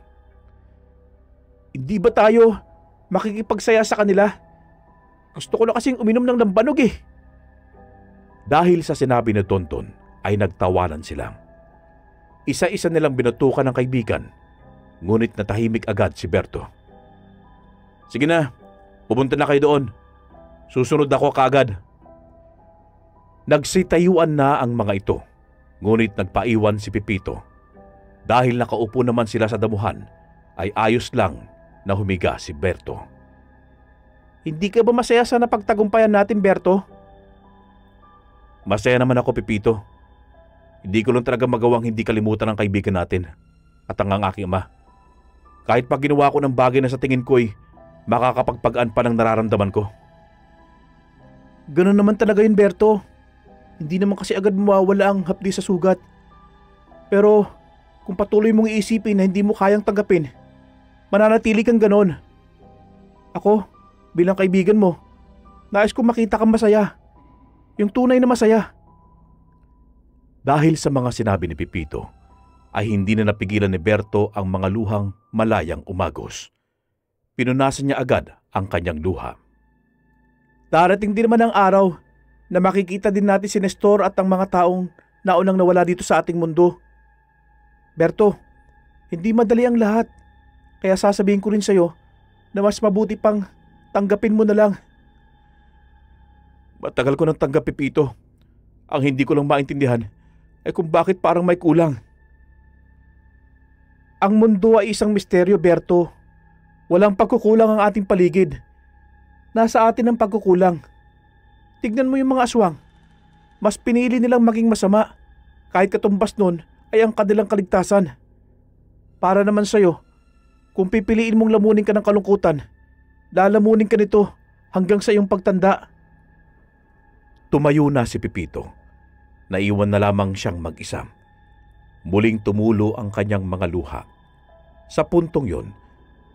Hindi ba tayo makikipagsaya sa kanila? Gusto ko na kasing uminom ng lambanog eh. Dahil sa sinabi ni Tonton ay nagtawanan sila. Isa-isa nilang binutukan ng kaibigan, ngunit natahimik agad si Berto. Sige na, pupunta na kayo doon. Susunod ako kaagad. Nagsitayuan na ang mga ito, ngunit nagpaiwan si Pipito. Dahil nakaupo naman sila sa damuhan, ay ayos lang na humiga si Berto. Hindi ka ba masaya sa napagtagumpayan natin, Berto? Masaya naman ako, Pipito. Hindi ko lang talaga magawang hindi kalimutan ang kaibigan natin at ang aking ama. Kahit pag ginawa ko ng bagay na sa tingin ko'y makakapagpagaan pa ng nararamdaman ko. Ganun naman talaga yun, Berto. Hindi naman kasi agad mawawala ang hapdi sa sugat. Pero kung patuloy mong iisipin na hindi mo kayang tanggapin, mananatili kang ganon. Ako, bilang kaibigan mo, nais kong makita kang masaya. Yung tunay na masaya. Dahil sa mga sinabi ni Pipito, ay hindi na napigilan ni Berto ang mga luhang malayang umagos. Pinunasan niya agad ang kanyang luha. Darating din naman ang araw na makikita din natin si Nestor at ang mga taong naunang nawala dito sa ating mundo. Berto, hindi madali ang lahat. Kaya sasabihin ko rin sa'yo na mas mabuti pang tanggapin mo na lang. Matagal ko nang tanggap, Pipito. Ang hindi ko lang maintindihan ay kung bakit parang may kulang. Ang mundo ay isang misteryo, Berto. Walang pagkukulang ang ating paligid. Nasa atin ang pagkukulang. Tignan mo yung mga aswang. Mas pinili nilang maging masama. Kahit katumbas nun ay ang kanilang kaligtasan. Para naman sa'yo, kung pipiliin mong lamunin ka ng kalungkutan, lalamunin ka nito hanggang sa iyong pagtanda. Tumayo na si Pipito. Naiwan na lamang siyang mag-isa. Muling tumulo ang kanyang mga luha. Sa puntong yon,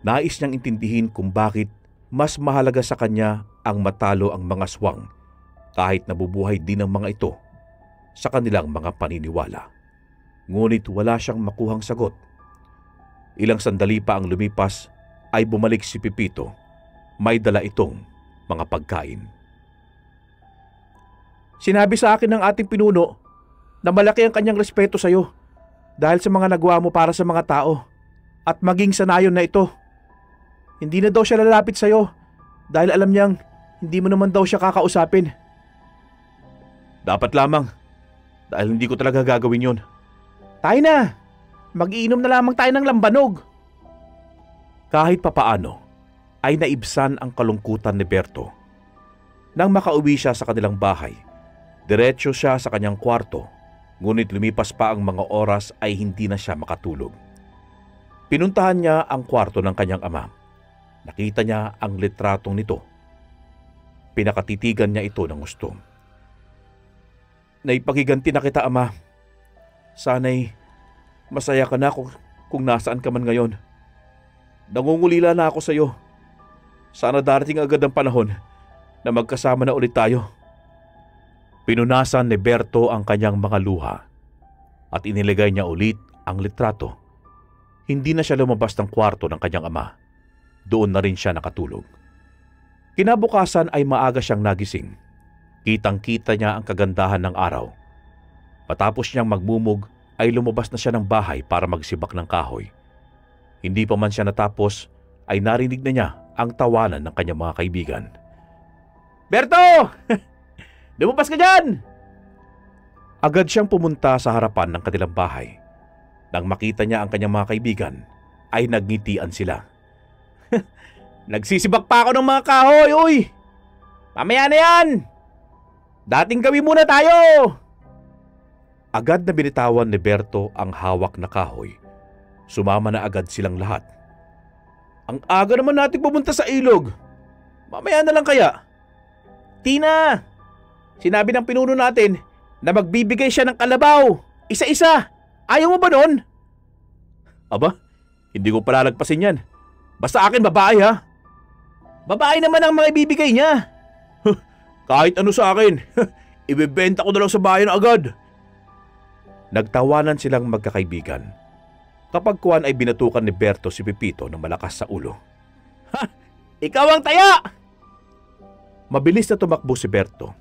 nais niyang intindihin kung bakit mas mahalaga sa kanya ang matalo ang mga aswang kahit nabubuhay din ang mga ito sa kanilang mga paniniwala. Ngunit wala siyang makuhang sagot. Ilang sandali pa ang lumipas ay bumalik si Pipito. May dala itong mga pagkain. Sinabi sa akin ng ating pinuno na malaki ang kanyang respeto sa iyo dahil sa mga nagawa mo para sa mga tao at maging sa nayon na ito. Hindi na daw siya lalapit sa iyo dahil alam niyang hindi mo naman daw siya kakausapin. Dapat lamang dahil hindi ko talaga gagawin yon. Tayo na! Mag-iinom na lamang tayo ng lambanog. Kahit papaano ay naibsan ang kalungkutan ni Berto. Nang makauwi siya sa kanilang bahay, diretso siya sa kanyang kwarto, ngunit lumipas pa ang mga oras ay hindi na siya makatulog. Pinuntahan niya ang kwarto ng kanyang ama. Nakita niya ang litratong nito. Pinakatitigan niya ito ng gusto. Naipagiganti na kita, ama. Sana'y masaya ka na kung nasaan ka man ngayon. Nangungulila na ako sa iyo. Sana darating agad ang panahon na magkasama na ulit tayo. Pinunasan ni Berto ang kanyang mga luha at inilagay niya ulit ang litrato. Hindi na siya lumabas ng kwarto ng kanyang ama. Doon na rin siya nakatulog. Kinabukasan ay maaga siyang nagising. Kitang-kita niya ang kagandahan ng araw. Matapos niyang magmumug ay lumabas na siya ng bahay para magsibak ng kahoy. Hindi pa man siya natapos ay narinig na niya ang tawanan ng kanyang mga kaibigan. Berto! Lumabas ka dyan! Agad siyang pumunta sa harapan ng kanilang bahay. Nang makita niya ang kanyang mga kaibigan, ay nagngitian sila. Nagsisibak pa ako ng mga kahoy, uy! Mamaya na yan! Dating gawin muna tayo! Agad na binitawan ni Berto ang hawak na kahoy. Sumama na agad silang lahat. Ang aga naman natin pumunta sa ilog. Mamaya na lang kaya. Tina! Sinabi ng pinuno natin na magbibigay siya ng kalabaw. Isa-isa. Ayaw mo ba nun? Aba, hindi ko palalagpasin yan. Basta akin babae ha. Babae naman ang mga ibibigay niya. Kahit ano sa akin. Ibebenta ko na lang sa bayan agad. Nagtawanan silang magkakaibigan. Kapag kuwan ay binatukan ni Berto si Pipito ng malakas sa ulo. Ha! Ikaw ang taya! Mabilis na tumakbo si Berto.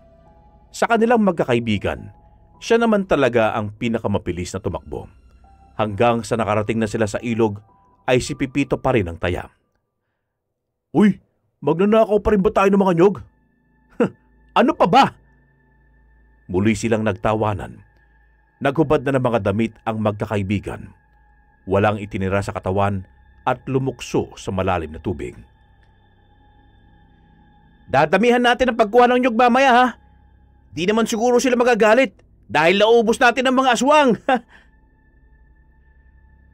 Sa kanilang magkakaibigan, siya naman talaga ang pinakamabilis na tumakbo. Hanggang sa nakarating na sila sa ilog, ay si Pipito pa rin ang taya. Uy, magnanakaw pa rin ba tayo ng mga nyog? Ano pa ba? Muli silang nagtawanan. Naghubad na ng mga damit ang magkakaibigan. Walang itinira sa katawan at lumukso sa malalim na tubig. Dadamihan natin ang pagkuha ng nyog mamaya, ha? Di naman siguro sila magagalit dahil naubos natin ang mga aswang.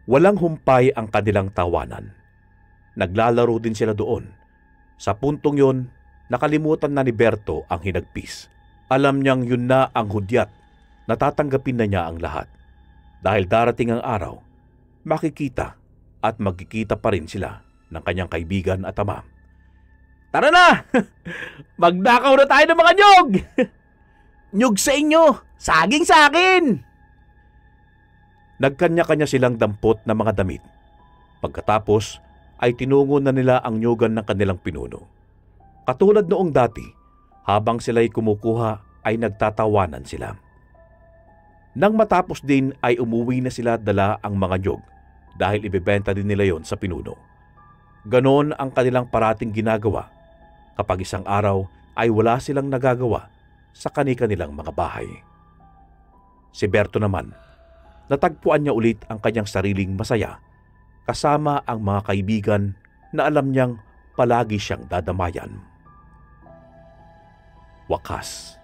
Walang humpay ang kanilang tawanan. Naglalaro din sila doon. Sa puntong yon, nakalimutan na ni Berto ang hinagpis. Alam niyang yun na ang hudyat. Natatanggapin na niya ang lahat. Dahil darating ang araw, makikita at magkikita pa rin sila ng kanyang kaibigan at ama. Tara na! Magnakaw na tayo ng mga nyog! Nyog sa inyo! Saging sa akin! Nagkanya-kanya silang dampot na mga damit. Pagkatapos ay tinungo na nila ang nyugan ng kanilang pinuno. Katulad noong dati, habang sila'y kumukuha ay nagtatawanan sila. Nang matapos din ay umuwi na sila dala ang mga nyog dahil ibebenta din nila yon sa pinuno. Ganon ang kanilang parating ginagawa kapag isang araw ay wala silang nagagawa sa kani-kanilang mga bahay. Si Berto naman, natagpuan niya ulit ang kanyang sariling masaya kasama ang mga kaibigan na alam niyang palagi siyang dadamayan. Wakas.